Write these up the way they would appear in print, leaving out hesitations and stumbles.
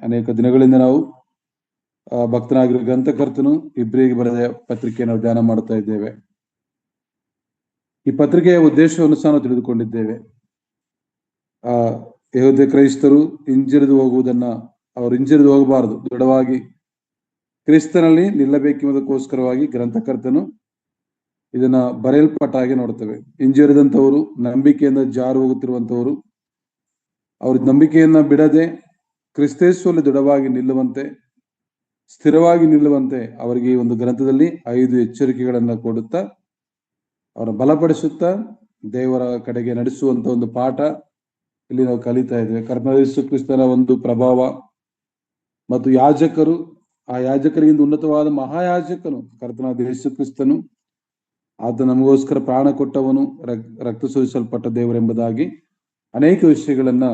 ಅನೇಕ ದಿನಗಳಿಂದ ನಾವು ಭಕ್ತನಾಗಿರುವ ಗ್ರಂಥಕರ್ತನು ಇಬ್ರಿಗೆ ಬರೆದ ಪತ್ರಿಕೆ ನಾವು ಧ್ಯಾನ ಮಾಡ್ತಾ ಇದ್ದೇವೆ. ಈ ಪತ್ರಿಕೆಯ ಉದ್ದೇಶವನ್ನು ಸಹ ನಾವು ತಿಳಿದುಕೊಂಡಿದ್ದೇವೆ. ಯಹೂದ ಕ್ರೈಸ್ತರು ಹಿಂಜರಿದು ಹೋಗುವುದನ್ನ ಅವರು ಹಿಂಜರಿದು ಹೋಗಬಾರದು, ದೃಢವಾಗಿ ಕ್ರಿಸ್ತನಲ್ಲಿ ನಿಲ್ಲಬೇಕೆಂಬುದಕ್ಕೋಸ್ಕರವಾಗಿ ಗ್ರಂಥಕರ್ತನು ಇದನ್ನ ಬರೆಯಲ್ಪಟ್ಟಾಗಿ ನೋಡ್ತೇವೆ. ಹಿಂಜರಿದಂಥವರು, ನಂಬಿಕೆಯಿಂದ ಜಾರು ಹೋಗುತ್ತಿರುವಂಥವರು, ಅವ್ರ ನಂಬಿಕೆಯನ್ನ ಬಿಡದೆ ಕ್ರಿಸ್ತೇಶ್ವರಲ್ಲಿ ದೃಢವಾಗಿ ನಿಲ್ಲುವಂತೆ, ಸ್ಥಿರವಾಗಿ ನಿಲ್ಲುವಂತೆ ಅವರಿಗೆ ಈ ಒಂದು ಗ್ರಂಥದಲ್ಲಿ 5 ಎಚ್ಚರಿಕೆಗಳನ್ನ ಕೊಡುತ್ತಾ ಅವರ ಬಲಪಡಿಸುತ್ತಾ ದೇವರ ಕಡೆಗೆ ನಡೆಸುವಂತ ಒಂದು ಪಾಠ ಇಲ್ಲಿ ನಾವು ಕಲಿತಾ ಇದ್ದೇವೆ. ಕರ್ತನಾದ ಯೇಸು ಕ್ರಿಸ್ತನ ಒಂದು ಪ್ರಭಾವ ಮತ್ತು ಯಾಜಕರು, ಆ ಯಾಜಕರಿಗಿಂತ ಉನ್ನತವಾದ ಮಹಾಯಾಜಕನು ಕರ್ತನಾದ ಯೇಸು ಕ್ರಿಸ್ತನು, ಆತ ನಮಗೋಸ್ಕರ ಪ್ರಾಣ ಕೊಟ್ಟವನು, ರಕ್ತ ಸುರಿಸಲ್ಪಟ್ಟ ದೇವರೆಂಬುದಾಗಿ ಅನೇಕ ವಿಷಯಗಳನ್ನ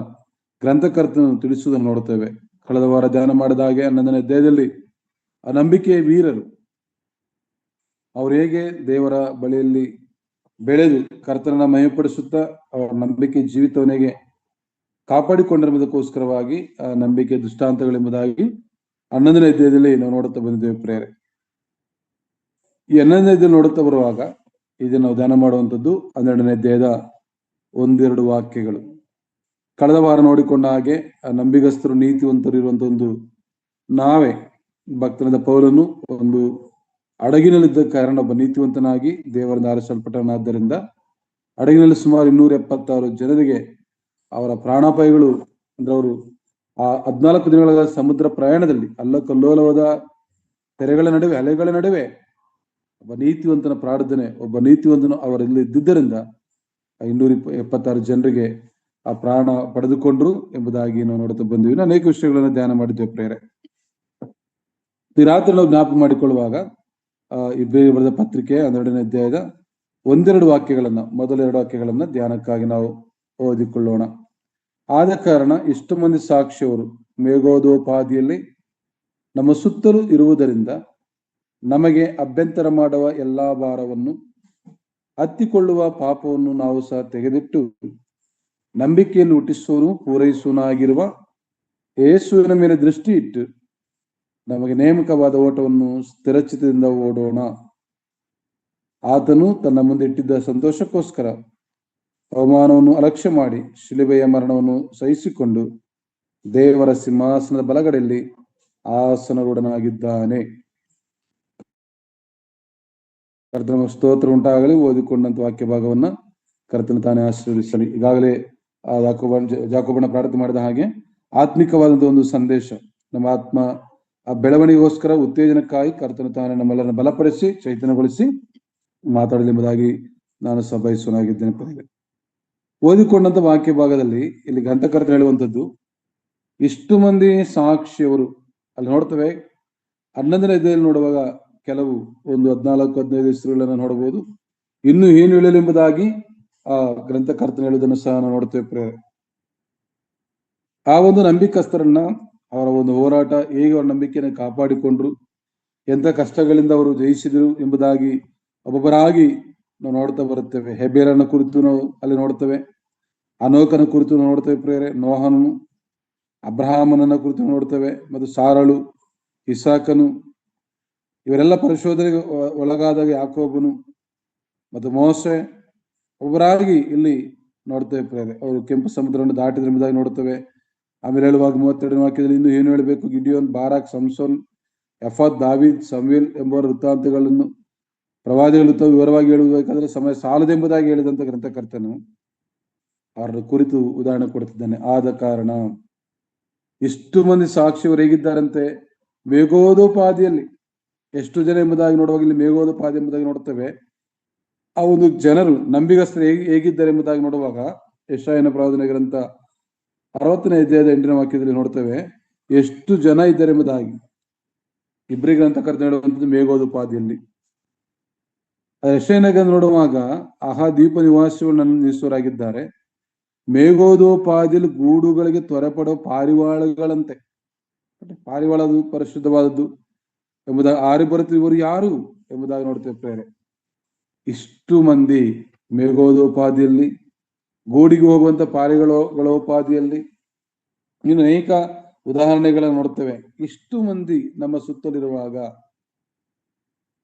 ಗ್ರಂಥಕರ್ತನು ತಿಳಿಸುವುದನ್ನು ನೋಡುತ್ತೇವೆ. ಕಳೆದ ವಾರ ಧ್ಯಾನ ಮಾಡಿದ ಹಾಗೆ 11ನೇ ಅಧ್ಯಾಯದಲ್ಲಿ ಆ ನಂಬಿಕೆಯ ವೀರರು ಅವ್ರು ಹೇಗೆ ದೇವರ ಬಳಿಯಲ್ಲಿ ಬೆಳೆದು ಕರ್ತನನ್ನ ಮಹಿಮೆಪಡಿಸುತ್ತಾ ಅವರ ನಂಬಿಕೆ ಜೀವಿತವನಿಗೆ ಕಾಪಾಡಿಕೊಂಡಿರುವುದಕ್ಕೋಸ್ಕರವಾಗಿ ಆ ನಂಬಿಕೆ ದೃಷ್ಟಾಂತಗಳೆಂಬುದಾಗಿ 11ನೇ ಅಧ್ಯಾಯದಲ್ಲಿ ನಾವು ನೋಡುತ್ತಾ ಬಂದಿದ್ದೇವೆ ಪ್ರೇರೆ. ಈ 11ನೇ ಅಧ್ಯಾಯದಲ್ಲಿ ನೋಡುತ್ತಾ ಬರುವಾಗ ಇದನ್ನು ನಾವು ಧ್ಯಾನ ಮಾಡುವಂಥದ್ದು 12ನೇ ಅಧ್ಯಾಯದ 1-2 ವಾಕ್ಯಗಳು. ಕಳೆದ ವಾರ ನೋಡಿಕೊಂಡ ಹಾಗೆ ಆ ನಂಬಿಗಸ್ತರು ನೀತಿವಂತರು ಇರುವಂತ ಒಂದು ನಾವೇ, ಭಕ್ತನಾದ ಪೌಲನು ಒಂದು ಹಡಗಿನಲ್ಲಿದ್ದ ಕಾರಣ ಒಬ್ಬ ನೀತಿವಂತನಾಗಿ ದೇವರಿಂದ ಆರಿಸಲ್ಪಟ್ಟನಾದ್ದರಿಂದ ಹಡಗಿನಲ್ಲಿ ಸುಮಾರು 276 ಜನರಿಗೆ ಅವರ ಪ್ರಾಣಾಪಾಯಗಳು, ಅಂದ್ರೆ ಅವರು ಆ 14 ದಿನಗಳ ಸಮುದ್ರ ಪ್ರಯಾಣದಲ್ಲಿ ಅಲ್ಲಕಲ್ಲೋಲವಾದ ತೆರೆಗಳ ನಡುವೆ, ಅಲೆಗಳ ನಡುವೆ ಒಬ್ಬ ನೀತಿವಂತನ ಪ್ರಾರ್ಥನೆ, ಒಬ್ಬ ನೀತಿವಂತನು ಅವರಲ್ಲಿ ಇದ್ದುದರಿಂದ 276 ಜನರಿಗೆ ಆ ಪ್ರಾಣ ಪಡೆದುಕೊಂಡ್ರು ಎಂಬುದಾಗಿ ನಾವು ನೋಡುತ್ತಾ ಬಂದಿವಿ. ಅನೇಕ ವಿಷಯಗಳನ್ನು ಧ್ಯಾನ ಮಾಡಿದ್ದೇವೆ ಪ್ರೇರೆ. ಈ ರಾತ್ರಿ ನಾವು ಜ್ಞಾಪಕ ಮಾಡಿಕೊಳ್ಳುವಾಗ ಇಬ್ರಿಯರಿಗೆ ಬರೆದ ಪತ್ರಿಕೆ 12ನೇ ಅಧ್ಯಾಯದ 1-2 ವಾಕ್ಯಗಳನ್ನ, ಮೊದಲ 2 ವಾಕ್ಯಗಳನ್ನ ಧ್ಯಾನಕ್ಕಾಗಿ ನಾವು ಓದಿಕೊಳ್ಳೋಣ. ಆದ ಕಾರಣ ಇಷ್ಟು ಮಂದಿ ಸಾಕ್ಷಿಯವರು ಮೇಘೋದೋಪಾದಿಯಲ್ಲಿ ನಮ್ಮ ಸುತ್ತಲೂ ಇರುವುದರಿಂದ ನಮಗೆ ಅಭ್ಯಂತರ ಮಾಡುವ ಎಲ್ಲಾ ಭಾರವನ್ನು, ಹತ್ತಿಕೊಳ್ಳುವ ಪಾಪವನ್ನು ನಾವು ಸಹ ತೆಗೆದಿಟ್ಟು ನಂಬಿಕೆಯನ್ನು ಹುಟ್ಟಿಸುವನು ಪೂರೈಸುವನಾಗಿರುವ ಯೇಸುವಿನ ಮೇಲೆ ದೃಷ್ಟಿ ಇಟ್ಟು ನಮಗೆ ನೇಮಕವಾದ ಓಟವನ್ನು ಸ್ಥಿರಚಿತದಿಂದ ಓಡೋಣ. ಆತನು ತನ್ನ ಮುಂದೆ ಇಟ್ಟಿದ್ದ ಸಂತೋಷಕ್ಕೋಸ್ಕರ ಅವಮಾನವನ್ನು ಅಲಕ್ಷ್ಯ ಮಾಡಿ ಶಿಲುಬೆಯ ಮರಣವನ್ನು ಸಹಿಸಿಕೊಂಡು ದೇವರ ಸಿಂಹಾಸನದ ಬಲಗಡೆಯಲ್ಲಿ ಆಸನರೂಢನಾಗಿದ್ದಾನೆ. ಕರ್ತನ ಸ್ತೋತ್ರ ಉಂಟಾಗಲಿ. ಓದಿಕೊಂಡಂತ ವಾಕ್ಯ ಭಾಗವನ್ನ ಕರ್ತನ ತಾನೇ ಆಶೀರ್ವದಿಸಲಿ. ಈಗಾಗಲೇ ಜಾಕೋಬನ ಪ್ರಾರ್ಥನೆ ಮಾಡಿದ ಹಾಗೆ ಆತ್ಮಿಕವಾದಂತಹ ಒಂದು ಸಂದೇಶ, ನಮ್ಮ ಆತ್ಮ ಆ ಬೆಳವಣಿಗೆಗೋಸ್ಕರ ಉತ್ತೇಜನಕ್ಕಾಗಿ ಕರ್ತನ ತಾನೇ ನಮ್ಮೆಲ್ಲರನ್ನ ಬಲಪಡಿಸಿ ಚೈತನ್ಯಗೊಳಿಸಿ ಮಾತಾಡಲೆಂಬುದಾಗಿ ನಾನು ಸಭಾಯಿಸುವನಾಗಿದ್ದೇನೆ. ಓದಿಕೊಂಡಂತ ವಾಕ್ಯ ಭಾಗದಲ್ಲಿ ಇಲ್ಲಿ ಗ್ರಂಥಕರ್ತ ಹೇಳುವಂಥದ್ದು, ಇಷ್ಟು ಮಂದಿ ಸಾಕ್ಷಿಯವರು ಅಲ್ಲಿ ನೋಡ್ತೇವೆ. 11ನೇ ಅಧ್ಯಾಯದಲ್ಲಿ ನೋಡುವಾಗ ಕೆಲವು ಒಂದು 14-15 ಹೆಸರುಗಳನ್ನ ನೋಡಬಹುದು. ಇನ್ನು ಏನು ಹೇಳಲೆಂಬುದಾಗಿ ಆ ಗ್ರಂಥಕರ್ತನ ಹೇಳುವುದನ್ನು ಸಹ ನಾವು ನೋಡ್ತೇವೆ ಪ್ರೇರೆ. ಆ ಒಂದು ನಂಬಿಕಸ್ಥರನ್ನ, ಅವರ ಒಂದು ಹೋರಾಟ, ಹೇಗೆ ಅವರ ನಂಬಿಕೆಯನ್ನು ಕಾಪಾಡಿಕೊಂಡ್ರು, ಎಂತ ಕಷ್ಟಗಳಿಂದ ಅವರು ಜಯಿಸಿದರು ಎಂಬುದಾಗಿ ಒಬ್ಬೊಬ್ಬರಾಗಿ ನಾವು ನೋಡ್ತಾ ಬರುತ್ತೇವೆ. ಹೆಬೇರನ ಕುರಿತು ನಾವು ಅಲ್ಲಿ ನೋಡ್ತೇವೆ, ಅನೋಕನ ಕುರಿತು ನೋಡ್ತೇವೆ ಪ್ರೇರೆ, ನೋಹನು, ಅಬ್ರಹಾಮನನ್ನ ಕುರಿತು ನೋಡ್ತೇವೆ, ಮತ್ತು ಸಾರಳು, ಇಸಾಕನು, ಇವರೆಲ್ಲ ಪರಿಶೋಧನೆಗೆ ಒಳಗಾದಾಗ ಯಾಕೋಬನು ಮತ್ತು ಮೋಸೆ ಒಬ್ಬರಾಗಿ ಇಲ್ಲಿ ನೋಡ್ತೇವೆ ಪ್ರೇರೆ. ಅವರು ಕೆಂಪು ಸಮುದ್ರವನ್ನು ದಾಟಿದ್ರ ಎಂಬುದಾಗಿ ನೋಡ್ತೇವೆ. ಆಮೇಲೆ ಹೇಳುವಾಗ 32ನೇ ವಾಕ್ಯದಲ್ಲಿ ಇನ್ನು ಏನು ಹೇಳಬೇಕು, ಗಿಡಿಯೋನ್, ಬಾರಾಕ್, ಸಂಸೋನ್, ಎಫಾದ್, ದಾವೀದ್, ಸಮುವೇಲ್ ಎಂಬುವರ ವೃತ್ತಾಂತಗಳನ್ನು ಪ್ರವಾದಿಗಳು ವಿವರವಾಗಿ ಹೇಳಬೇಕಾದ್ರೆ ಸಮಯ ಸಾಲದೆಂಬುದಾಗಿ ಹೇಳಿದಂತ ಗ್ರಂಥಕರ್ತನು ಅವರ ಕುರಿತು ಉದಾಹರಣೆ ಕೊಡ್ತಿದ್ದಾನೆ. ಆದ ಕಾರಣ ಇಷ್ಟು ಮಂದಿ ಸಾಕ್ಷಿಯವರು ಹೇಗಿದ್ದಾರಂತೆ, ಮೇಘೋದೋಪಾದಿಯಲ್ಲಿ ಎಷ್ಟು ಜನ ಎಂಬುದಾಗಿ ನೋಡುವಾಗ ಇಲ್ಲಿ ಮೇಘೋದೋಪಾದಿ ಎಂಬುದಾಗಿ ನೋಡ್ತೇವೆ. ಆ ಒಂದು ಜನರು ನಂಬಿಗಸ್ತರು ಹೇಗಿದ್ದಾರೆ ಎಂಬುದಾಗಿ ನೋಡುವಾಗ ಯೆಶಾಯನ ಪ್ರವಾದನೆ ಗ್ರಂಥ 60ನೇ ಅಧ್ಯಾಯದ 8ನೇ ವಾಕ್ಯದಲ್ಲಿ ನೋಡ್ತೇವೆ ಎಷ್ಟು ಜನ ಇದ್ದಾರೆ ಎಂಬುದಾಗಿ. ಇಬ್ರಿ ಗ್ರಂಥಕರ್ತ ಹೇಳುವಂಥದ್ದು ಮೇಘೋದೋಪಾದಿಯಲ್ಲಿ. ಯೆಶಾಯನ ಗ್ರಂಥ ನೋಡುವಾಗ ಆಹಾ ದ್ವೀಪ ನಿವಾಸಿಗಳು ನನ್ನ ನಿಲ್ಲಿಸುವರಾಗಿದ್ದಾರೆ, ಮೇಘೋದೋಪಾದಿಯಲ್ಲಿ ಗೂಡುಗಳಿಗೆ ತ್ವರೆಪಡುವ ಪಾರಿವಾಳಗಳಂತೆ. ಪಾರಿವಾಳ ಅದು ಪರಿಶುದ್ಧವಾದದ್ದು ಎಂಬುದಾಗಿ ಆರಿ ಬರುತ್ತಿರುವ ಇವರು ಯಾರು ಎಂಬುದಾಗಿ ನೋಡ್ತೇವೆ ಪ್ರೇರೆ. ಇಷ್ಟು ಮಂದಿ ಮೇಘೋದೋಪಾದಿಯಲ್ಲಿ, ಗೂಡಿಗೆ ಹೋಗುವಂತ ಪಾರಿಗಳೋಪಾದಿಯಲ್ಲಿ, ಇನ್ನು ಅನೇಕ ಉದಾಹರಣೆಗಳನ್ನು ನೋಡ್ತೇವೆ. ಇಷ್ಟು ಮಂದಿ ನಮ್ಮ ಸುತ್ತಲಿರುವಾಗ,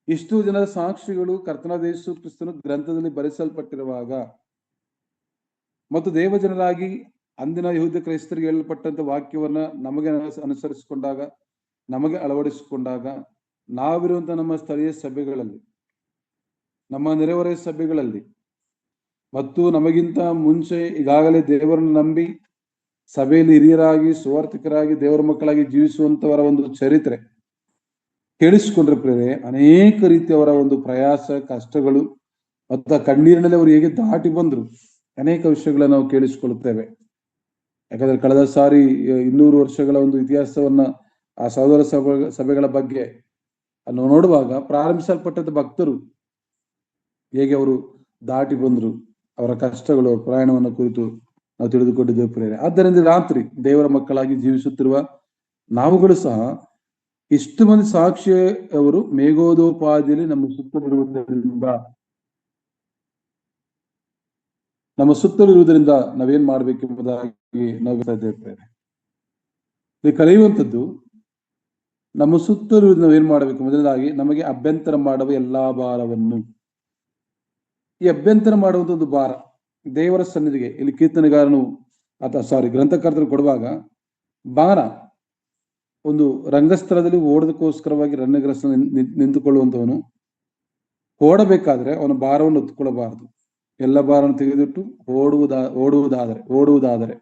ಇಷ್ಟು ಜನರ ಸಾಕ್ಷಿಗಳು ಕರ್ತನಾದ ಯೇಸು ಕ್ರಿಸ್ತನು ಗ್ರಂಥದಲ್ಲಿ ಬರೆಸಲ್ಪಟ್ಟಿರುವಾಗ ಮತ್ತು ದೇವಜನರಾಗಿ ಅಂದಿನ ಯಹೂದ ಕ್ರೈಸ್ತರಿಗೆ ಹೇಳಲ್ಪಟ್ಟಂತ ವಾಕ್ಯವನ್ನ ನಮಗೆ ಅನುಸರಿಸಿಕೊಂಡಾಗ, ನಮಗೆ ಅಳವಡಿಸಿಕೊಂಡಾಗ, ನಾವಿರುವಂತಹ ನಮ್ಮ ಸ್ಥಳೀಯ ಸಭೆಗಳಲ್ಲಿ, ನಮ್ಮ ನೆರೆಹೊರೆಯ ಸಭೆಗಳಲ್ಲಿ ಮತ್ತು ನಮಗಿಂತ ಮುಂಚೆ ಈಗಾಗಲೇ ದೇವರನ್ನು ನಂಬಿ ಸಭೆಯಲ್ಲಿ ಹಿರಿಯರಾಗಿ ಸುವಾರ್ಥಿಕರಾಗಿ ದೇವರ ಮಕ್ಕಳಾಗಿ ಜೀವಿಸುವಂತವರ ಒಂದು ಚರಿತ್ರೆ ಕೇಳಿಸಿಕೊಂಡ್ರೆ ಪ್ರೇರೆ, ಅನೇಕ ರೀತಿಯವರ ಒಂದು ಪ್ರಯಾಸ, ಕಷ್ಟಗಳು ಮತ್ತು ಕಣ್ಣೀರಿನಲ್ಲಿ ಅವರು ಹೇಗೆ ದಾಟಿ ಬಂದ್ರು ಅನೇಕ ವಿಷಯಗಳನ್ನ ನಾವು ಕೇಳಿಸಿಕೊಳ್ಳುತ್ತೇವೆ. ಯಾಕಂದ್ರೆ ಕಳೆದ ಸಾರಿ 200 ವರ್ಷಗಳ ಒಂದು ಇತಿಹಾಸವನ್ನ ಆ ಸಹೋದರ ಸಭೆಗಳ ಬಗ್ಗೆ ನೋಡುವಾಗ ಪ್ರಾರಂಭಿಸಲ್ಪಟ್ಟಂತ ಭಕ್ತರು ಹೇಗೆ ಅವರು ದಾಟಿ ಬಂದ್ರು, ಅವರ ಕಷ್ಟಗಳು, ಪ್ರಯಾಣವನ್ನ ಕುರಿತು ನಾವು ತಿಳಿದುಕೊಂಡಿದ್ದೇವೆ ಪ್ರೇರೆ. ಆದ್ದರಿಂದ ರಾತ್ರಿ ದೇವರ ಮಕ್ಕಳಾಗಿ ಜೀವಿಸುತ್ತಿರುವ ನಾವುಗಳು ಸಹ ಇಷ್ಟು ಮಂದಿ ಸಾಕ್ಷಿಯವರು ಮೇಘೋದೋಪಾದಿಯಲ್ಲಿ ನಮ್ಮ ಸುತ್ತಲಿರುವುದರಿಂದ ನಾವೇನ್ ಮಾಡ್ಬೇಕೆಂಬುದಾಗಿ ನಾವು ಇದ್ದೇವೆ. ಇದು ಕಲಿಯುವಂಥದ್ದು ನಮ್ಮ ಸುತ್ತಲಿರುವುದು ನಾವೇನ್ ಮಾಡ್ಬೇಕು. ಮೊದಲನೇದಾಗಿ ನಮಗೆ ಅಭ್ಯಂತರ ಮಾಡುವ ಎಲ್ಲಾ ಭಾರವನ್ನು, ಈ ಅಭ್ಯಂತರ ಮಾಡುವಂಥದ್ದು ಭಾರ ದೇವರ ಸನ್ನಿಧಿಗೆ ಇಲ್ಲಿ ಕೀರ್ತನೆಗಾರನು ಗ್ರಂಥಕರ್ತರು ಕೊಡುವಾಗ ಭಾರ ಒಂದು ರಂಗಸ್ಥಳದಲ್ಲಿ ಓಡೋದಕ್ಕೋಸ್ಕರವಾಗಿ ರಣಗ್ರಸ್ತ ನಿಂತುಕೊಳ್ಳುವಂತವನು ಓಡಬೇಕಾದ್ರೆ ಅವನ ಭಾರವನ್ನು ಹೊತ್ತುಕೊಳ್ಳಬಾರದು. ಎಲ್ಲ ಭಾರವನ್ನು ತೆಗೆದಿಟ್ಟು ಓಡುವುದಾದರೆ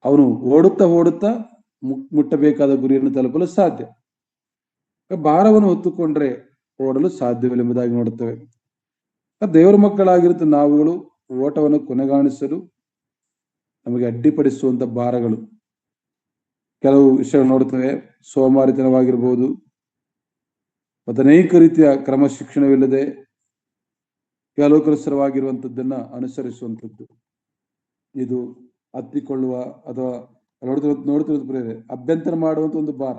ಅವನು ಓಡುತ್ತಾ ಮುಟ್ಟಬೇಕಾದ ಗುರಿಯನ್ನು ತಲುಪಲು ಸಾಧ್ಯ. ಭಾರವನ್ನು ಹೊತ್ತುಕೊಂಡ್ರೆ ಓಡಲು ಸಾಧ್ಯವಿಲ್ಲ ನೋಡುತ್ತೇವೆ. ದೇವರ ಮಕ್ಕಳಾಗಿರುತ್ತೆ ನಾವುಗಳು ಓಟವನ್ನು ಕೊನೆಗಾಣಿಸಲು ನಮಗೆ ಅಡ್ಡಿಪಡಿಸುವಂತ ಭಾರಗಳು ಕೆಲವು ವಿಷಯಗಳು ನೋಡುತ್ತೇವೆ. ಸೋಮಾರಿತನವಾಗಿರ್ಬೋದು, ಮತ್ತು ಅನೇಕ ರೀತಿಯ ಕ್ರಮ ಶಿಕ್ಷಣವಿಲ್ಲದೆ ಅಲೋಕರಸರವಾಗಿರುವಂಥದ್ದನ್ನ ಅನುಸರಿಸುವಂಥದ್ದು, ಇದು ಹತ್ತಿಕೊಳ್ಳುವ ಅಥವಾ ನೋಡ್ತಿರೋದು ಪ್ರೇರೆ ಅಭ್ಯಂತರ ಮಾಡುವಂತ ಒಂದು ಭಾರ.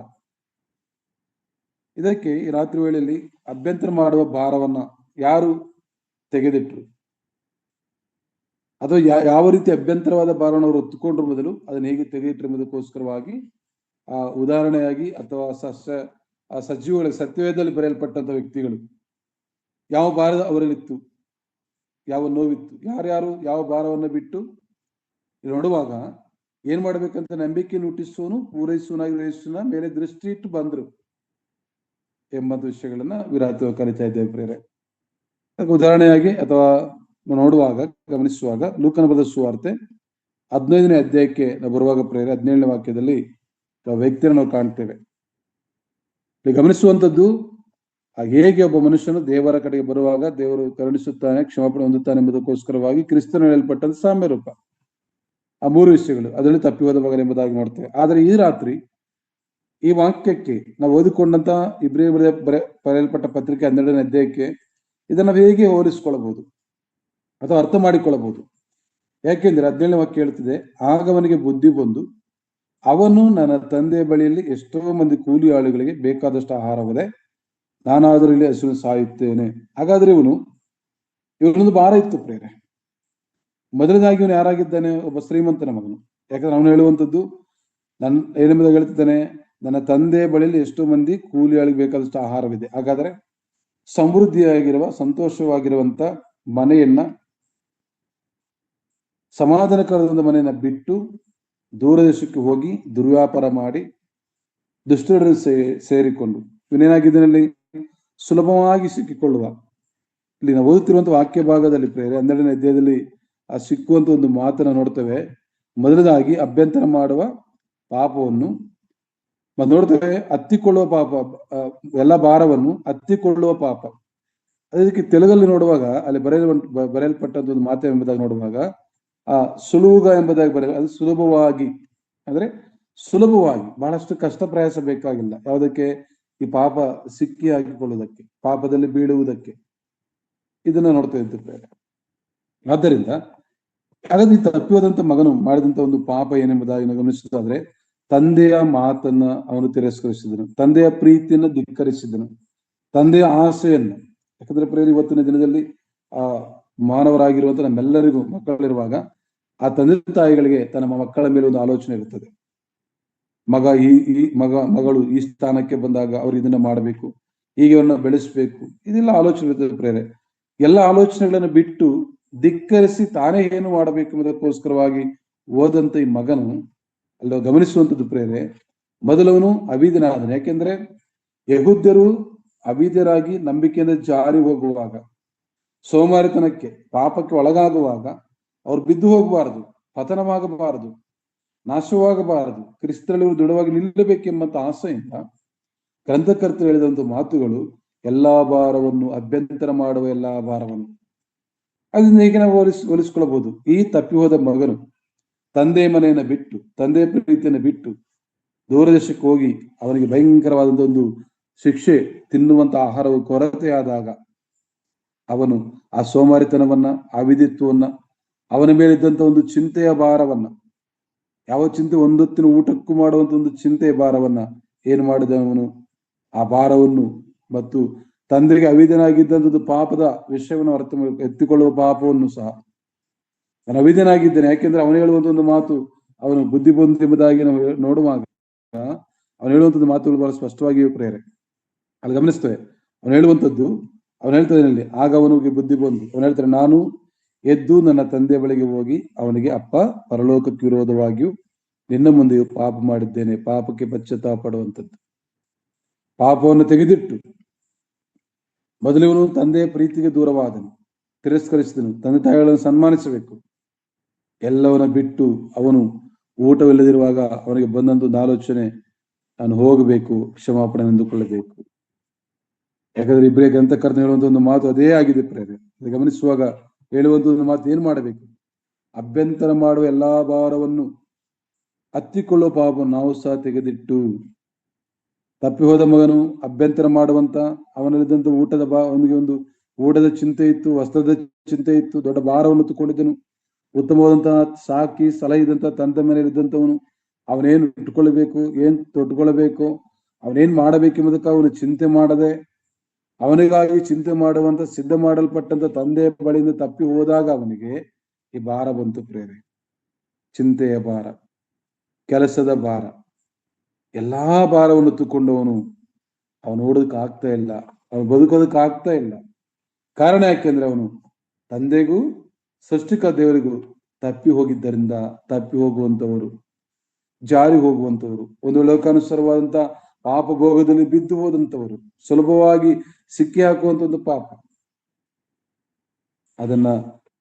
ಇದಕ್ಕೆ ಈ ರಾತ್ರಿ ವೇಳೆಯಲ್ಲಿ ಅಭ್ಯಂತರ ಮಾಡುವ ಭಾರವನ್ನ ಯಾರು ತೆಗೆದಿಟ್ರು ಅಥವಾ ಯಾವ ರೀತಿ ಅಭ್ಯಂತರವಾದ ಭಾರವನ್ನು ಅವರು ಹೊತ್ತುಕೊಂಡ್ರ ಮೊದಲು ಅದನ್ನ ಹೇಗೆ ತೆಗೆದಿಟ್ರು ಎಂಬುದಕ್ಕೋಸ್ಕರವಾಗಿ ಆ ಉದಾಹರಣೆಯಾಗಿ ಅಥವಾ ಸಜೀವಗಳ ಸತ್ಯವೇದದಲ್ಲಿ ಬರೆಯಲ್ಪಟ್ಟಂತ ವ್ಯಕ್ತಿಗಳು ಯಾವ ಭಾರ ಅವರಲ್ಲಿತ್ತು, ಯಾವ ನೋವಿತ್ತು, ಯಾರ್ಯಾರು ಯಾವ ಭಾರವನ್ನು ಬಿಟ್ಟು ನೋಡುವಾಗ ಏನ್ ಮಾಡ್ಬೇಕಂತ ನಂಬಿಕೆಯನ್ನು ಹುಟ್ಟಿಸುವನು ಪೂರೈಸುವನಾಗಿ ಯೇಸುವಿನ ಮೇಲೆ ದೃಷ್ಟಿ ಇಟ್ಟು ಬಂದ್ರು ಎಂಬಂತ ವಿಷಯಗಳನ್ನ ವಿರಾತ ಕಲಿತಾ ಇದ್ದೇವೆ ಪ್ರೇರೆ. ಉದಾಹರಣೆಯಾಗಿ ಅಥವಾ ನೋಡುವಾಗ ಗಮನಿಸುವಾಗ ಲೂಕನ ಬರೆದ ಸುವಾರ್ತೆ 15ನೇ ಅಧ್ಯಾಯಕ್ಕೆ ನಾವು ಬರುವಾಗ ಪ್ರೇರೆ 17ನೇ ವಾಕ್ಯದಲ್ಲಿ ವ್ಯಕ್ತಿಯನ್ನು ನಾವು ಕಾಣ್ತೇವೆ. ಗಮನಿಸುವಂಥದ್ದು ಹೇಗೆ ಒಬ್ಬ ಮನುಷ್ಯನು ದೇವರ ಕಡೆಗೆ ಬರುವಾಗ ದೇವರು ಕರುಣಿಸುತ್ತಾನೆ, ಕ್ಷಮಾಪಣೆ ಹೊಂದುತ್ತಾನೆ ಎಂಬುದಕ್ಕೋಸ್ಕರವಾಗಿ ಕ್ರಿಸ್ತನು ಹೇಳಲ್ಪಟ್ಟಂತ ಸಾಮ್ಯ ರೂಪ. ಆ 3 ವಿಷಯಗಳು ಅದರಲ್ಲಿ ತಪ್ಪಿ ಹೋದ ಮಗನ ಎಂಬುದಾಗಿ ನೋಡ್ತೇವೆ. ಆದ್ರೆ ಈ ರಾತ್ರಿ ಈ ವಾಕ್ಯಕ್ಕೆ ನಾವು ಓದಿಕೊಂಡಂತ ಇಬ್ರಿಯ ಬರೆಯಲ್ಪಟ್ಟ ಪತ್ರಿಕೆ 12ನೇ ಅಧ್ಯಾಯಕ್ಕೆ ಇದನ್ನ ಹೇಗೆ ಹೋಲಿಸಿಕೊಳ್ಳಬಹುದು ಅಥವಾ ಅರ್ಥ ಮಾಡಿಕೊಳ್ಳಬಹುದು. ಯಾಕೆಂದ್ರೆ 17ನೇ ವಾಕ್ಯ ಹೇಳ್ತಿದೆ, ಆಗ ಅವನಿಗೆ ಬುದ್ಧಿ ಬಂದು ಅವನು ನನ್ನ ತಂದೆಯ ಬಳಿಯಲ್ಲಿ ಎಷ್ಟೋ ಮಂದಿ ಕೂಲಿ ಆಳುಗಳಿಗೆ ಬೇಕಾದಷ್ಟು ಆಹಾರವಿದೆ, ನಾನಾದರೂ ಇಲ್ಲಿ ಹಸಿರು ಸಾಯುತ್ತೇನೆ. ಹಾಗಾದ್ರೆ ಇವನೊಂದು ಭಾರ ಇತ್ತು ಪ್ರೇರೆ. ಮೊದಲದಾಗಿ ಇವನು ಯಾರಾಗಿದ್ದಾನೆ? ಒಬ್ಬ ಶ್ರೀಮಂತನ ಮಗನು. ಯಾಕಂದ್ರೆ ಅವನು ಹೇಳುವಂಥದ್ದು ಏನೆಂಬುದಾಗಿ ಹೇಳ್ತಿದ್ದಾನೆ, ನನ್ನ ತಂದೆಯ ಬಳಿಯಲ್ಲಿ ಎಷ್ಟೋ ಮಂದಿ ಕೂಲಿ ಆಳಿಗೆ ಬೇಕಾದಷ್ಟು ಆಹಾರವಿದೆ. ಹಾಗಾದ್ರೆ ಸಮೃದ್ಧಿಯಾಗಿರುವ ಸಂತೋಷವಾಗಿರುವಂತ ಮನೆಯನ್ನ, ಸಮಾಧಾನಕರವಾದ ಮನೆಯನ್ನ ಬಿಟ್ಟು ದೂರ ದೇಶಕ್ಕೆ ಹೋಗಿ ದುರ್ವ್ಯಾಪಾರ ಮಾಡಿ ದುಷ್ಟರನ್ನು ಸೇರಿಕೊಂಡು ಇವನೇನಾಗಿದ್ದನಲ್ಲಿ ಸುಲಭವಾಗಿ ಸಿಕ್ಕಿಕೊಳ್ಳುವ. ಇಲ್ಲಿ ನಾವು ಓದುತ್ತಿರುವಂತ ವಾಕ್ಯ ಭಾಗದಲ್ಲಿ ಪ್ರೇರೆ 12ನೇ ಅಧ್ಯಾಯದಲ್ಲಿ ಆ ಸಿಕ್ಕುವಂತ ಒಂದು ಮಾತನ್ನ ನೋಡ್ತೇವೆ. ಮೊದಲದಾಗಿ ಅಭ್ಯಂತರ ಮಾಡುವ ಪಾಪವನ್ನು ನೋಡ್ತೇವೆ, ಹತ್ತಿಕೊಳ್ಳುವ ಪಾಪ, ಎಲ್ಲ ಭಾರವನ್ನು ಹತ್ತಿಕೊಳ್ಳುವ ಪಾಪ. ಅದಕ್ಕೆ ತೆಲುಗಲ್ಲಿ ನೋಡುವಾಗ ಅಲ್ಲಿ ಬರೆಯಲ್ಪಟ್ಟಂತ ಒಂದು ಮಾತು ಎಂಬುದಾಗಿ ನೋಡುವಾಗ ಆ ಸುಲುಗ ಎಂಬುದಾಗಿ ಅದು ಸುಲಭವಾಗಿ, ಅಂದ್ರೆ ಸುಲಭವಾಗಿ, ಬಹಳಷ್ಟು ಕಷ್ಟ ಪ್ರಯಾಸ ಬೇಕಾಗಿಲ್ಲ. ಯಾವುದಕ್ಕೆ? ಈ ಪಾಪ ಸಿಕ್ಕಿ ಹಾಕಿಕೊಳ್ಳುವುದಕ್ಕೆ, ಪಾಪದಲ್ಲಿ ಬೀಳುವುದಕ್ಕೆ. ಇದನ್ನ ನೋಡ್ತಾ ಇದ್ದೇವೆ. ಆದ್ದರಿಂದ ಹಾಗಾದ್ರೆ ಈ ತಪ್ಪಿದಂತ ಮಗನು ಮಾಡಿದಂತ ಒಂದು ಪಾಪ ಏನೆಂಬುದಾಗಿ ಗಮನಿಸುತ್ತಾದ್ರೆ, ತಂದೆಯ ಮಾತನ್ನ ಅವನು ತಿರಸ್ಕರಿಸಿದನು, ತಂದೆಯ ಪ್ರೀತಿಯನ್ನು ಧಿಕ್ಕರಿಸಿದನು, ತಂದೆಯ ಆಸೆಯನ್ನು. ಯಾಕಂದ್ರೆ ಪ್ರೇರಿ ಇವತ್ತಿನ ದಿನದಲ್ಲಿ ಆ ಮಾನವರಾಗಿರುವಂತ ನಮ್ಮೆಲ್ಲರಿಗೂ ಮಕ್ಕಳಿರುವಾಗ ಆ ತಂದೆ ತಾಯಿಗಳಿಗೆ ತನ್ನ ಮಕ್ಕಳ ಮೇಲೆ ಒಂದು ಆಲೋಚನೆ ಇರುತ್ತದೆ. ಮಗ ಈ ಮಗಳು ಈ ಸ್ಥಾನಕ್ಕೆ ಬಂದಾಗ ಅವ್ರು ಇದನ್ನ ಮಾಡಬೇಕು, ಹೀಗೆ ಅವ್ರನ್ನ ಬೆಳೆಸ್ಬೇಕು, ಇದೆಲ್ಲ ಆಲೋಚನೆ ಇರ್ತದೆ ಪ್ರೇರೆ. ಎಲ್ಲ ಆಲೋಚನೆಗಳನ್ನು ಬಿಟ್ಟು ಧಿಕ್ಕರಿಸಿ ತಾನೇ ಏನು ಮಾಡಬೇಕು ಎಂಬುದಕ್ಕೋಸ್ಕರವಾಗಿ ಹೋದಂತ ಈ ಮಗನು ಅಲ್ಲ ಗಮನಿಸುವಂಥದ್ದು ಪ್ರೇರೆ. ಮೊದಲವನು ಅವಿಧನಾದನು. ಯಾಕೆಂದ್ರೆ ಯಹೂದ್ಯರು ಅವಿದ್ಯರಾಗಿ ನಂಬಿಕೆಯಿಂದ ಜಾರಿ ಹೋಗುವಾಗ, ಸೋಮಾರಿತನಕ್ಕೆ ಪಾಪಕ್ಕೆ ಒಳಗಾಗುವಾಗ ಅವ್ರು ಬಿದ್ದು ಹೋಗಬಾರದು, ಪತನವಾಗಬಾರದು, ನಾಶವಾಗಬಾರದು, ಕ್ರಿಸ್ತರಲ್ಲಿ ದೃಢವಾಗಿ ನಿಲ್ಲಬೇಕೆಂಬಂತ ಆಸೆಯಿಂದ ಗ್ರಂಥಕರ್ತರು ಹೇಳಿದಂತ ಮಾತುಗಳು, ಎಲ್ಲಾ ಭಾರವನ್ನು ಅಭ್ಯಂತರ ಮಾಡುವ ಎಲ್ಲಾ ಭಾರವನ್ನು, ಅದನ್ನ ಹೇಗೆ ನಾವು ಹೋಲಿಸ್ಕೊಳ್ಬಹುದು. ಈ ತಪ್ಪಿ ಹೋದ ಮಗನು ತಂದೆ ಮನೆಯನ್ನ ಬಿಟ್ಟು, ತಂದೆ ಪ್ರೀತಿಯನ್ನು ಬಿಟ್ಟು ದೂರದೇಶಕ್ಕೆ ಹೋಗಿ ಅವನಿಗೆ ಭಯಂಕರವಾದಂತ ಒಂದು ಶಿಕ್ಷೆ, ತಿನ್ನುವಂತ ಆಹಾರವು ಕೊರತೆಯಾದಾಗ ಅವನು ಆ ಸೋಮಾರಿತನವನ್ನ, ಆ ವಿಧಿತ್ವವನ್ನ, ಅವನ ಮೇಲಿದ್ದಂತ ಒಂದು ಚಿಂತೆಯ ಭಾರವನ್ನ, ಯಾವ ಚಿಂತೆ, ಒಂದೊತ್ತಿನ ಊಟಕ್ಕೂ ಮಾಡುವಂತ ಒಂದು ಚಿಂತೆಯ ಭಾರವನ್ನ ಏನು ಮಾಡಿದ ಅವನು, ಆ ಭಾರವನ್ನು ಮತ್ತು ತಂದೆಗೆ ಅವಿಧನಾಗಿದ್ದಂಥದ್ದು ಪಾಪದ ವಿಷಯವನ್ನು ಅರ್ಥ ಎತ್ತಿಕೊಳ್ಳುವ ಪಾಪವನ್ನು ಸಹ, ನಾನು ಅವಿಧನಾಗಿದ್ದೇನೆ. ಯಾಕೆಂದ್ರೆ ಅವನು ಹೇಳುವಂತ ಒಂದು ಮಾತು, ಅವನು ಬುದ್ಧಿ ಬಂದು ಎಂಬುದಾಗಿ ನಾವು ನೋಡುವಾಗ ಅವನು ಹೇಳುವಂಥದ್ದು ಮಾತುಗಳು ಬಹಳ ಸ್ಪಷ್ಟವಾಗಿಯೂ ಪ್ರೇರೆ ಅಲ್ಲಿ ಗಮನಿಸ್ತೇವೆ. ಅವನು ಹೇಳುವಂಥದ್ದು, ಅವನು ಹೇಳ್ತಾನೆ ಆಗ ಅವನಿಗೆ ಬುದ್ಧಿ ಬಂದು ಅವನು ಹೇಳ್ತಾರೆ, ನಾನು ಎದ್ದು ನನ್ನ ತಂದೆಯ ಬಳಿಗೆ ಹೋಗಿ ಅವನಿಗೆ, ಅಪ್ಪ, ಪರಲೋಕಕ್ಕೆ ವಿರೋಧವಾಗಿಯೂ ನಿನ್ನ ಮುಂದೆಯೂ ಪಾಪ ಮಾಡಿದ್ದೇನೆ, ಪಾಪಕ್ಕೆ ಪಶ್ಚಾತ್ತಾಪ ಪಡುವಂಥದ್ದು, ಪಾಪವನ್ನು ತೆಗೆದಿಟ್ಟು ಮೊದಲಿವನು ತಂದೆಯ ಪ್ರೀತಿಗೆ ದೂರವಾದನು, ತಿರಸ್ಕರಿಸಿದನು, ತಂದೆ ತಾಯಿಗಳನ್ನು ಸನ್ಮಾನಿಸಬೇಕು, ಎಲ್ಲವನ್ನ ಬಿಟ್ಟು ಅವನು ಊಟವಿಲ್ಲದಿರುವಾಗ ಅವನಿಗೆ ಬಂದಂತ ಒಂದು ಆಲೋಚನೆ, ನಾನು ಹೋಗಬೇಕು, ಕ್ಷಮಾಪಣೆ ಎಂದುಕೊಳ್ಳಬೇಕು. ಯಾಕಂದ್ರೆ ಇಬ್ಬರೇ ಗ್ರಂಥಕರ್ತ ಹೇಳುವಂತ ಒಂದು ಮಾತು ಅದೇ ಆಗಿದೆ ಪ್ರೇರೆ. ಗಮನಿಸುವಾಗ ಹೇಳುವಂತ ಒಂದು ಮಾತು ಏನ್ ಮಾಡಬೇಕು, ಅಭ್ಯಂತರ ಮಾಡುವ ಎಲ್ಲಾ ಭಾರವನ್ನು ಹತ್ತಿಕೊಳ್ಳುವ ಪಾಪವನ್ನು ನಾವು ಸಹ ತೆಗೆದಿಟ್ಟು. ತಪ್ಪಿ ಹೋದ ಮಗನು ಅಭ್ಯಂತರ ಮಾಡುವಂತ, ಅವನಲ್ಲಿದ್ದಂತ ಅವನಿಗೆ ಒಂದು ಊಟದ ಚಿಂತೆ ಇತ್ತು, ವಸ್ತ್ರದ ಚಿಂತೆ ಇತ್ತು, ದೊಡ್ಡ ಭಾರವನ್ನು ತಗೊಂಡಿದ್ದನು. ಉತ್ತಮವಾದಂತಹ ಸಾಕಿ ಸಲಹಿದಂತ ತಂದೆ ಮನೆಯಲ್ಲಿದ್ದಂಥವನು ಅವನೇನು ಇಟ್ಕೊಳ್ಬೇಕು, ಏನ್ ತೊಟ್ಕೊಳ್ಬೇಕು, ಅವನೇನ್ ಮಾಡಬೇಕೆಂಬುದಕ್ಕೆ ಅವನು ಚಿಂತೆ ಮಾಡದೆ, ಅವನಿಗಾಗಿ ಚಿಂತೆ ಮಾಡುವಂತ ಸಿದ್ಧ ಮಾಡಲ್ಪಟ್ಟಂತ ತಂದೆಯ ಬಳಿಯಿಂದ ತಪ್ಪಿ ಹೋದಾಗ ಅವನಿಗೆ ಈ ಭಾರ ಬಂತು ಪ್ರೇರೆ. ಚಿಂತೆಯ ಭಾರ, ಕೆಲಸದ ಭಾರ, ಎಲ್ಲಾ ಭಾರವನ್ನು ತಗೊಂಡವನು ಅವನು ಓಡೋದಕ್ಕೆ ಆಗ್ತಾ ಇಲ್ಲ, ಅವನು ಬದುಕೋದಕ್ಕೆ ಆಗ್ತಾ ಇಲ್ಲ. ಕಾರಣ ಯಾಕೆಂದ್ರೆ ಅವನು ತಂದೆಗೂ ಸೃಷ್ಟಿಕ ದೇವರಿಗೂ ತಪ್ಪಿ ಹೋಗಿದ್ದರಿಂದ, ತಪ್ಪಿ ಹೋಗುವಂತವರು, ಜಾರಿ ಹೋಗುವಂತವರು, ಒಂದು ಲೋಕಾನುಸಾರವಾದಂತ ಪಾಪ ಭೋಗದಲ್ಲಿ ಬಿದ್ದು ಹೋದಂತವರು, ಸುಲಭವಾಗಿ ಸಿಕ್ಕಿ ಹಾಕುವಂತ ಒಂದು ಪಾಪ, ಅದನ್ನ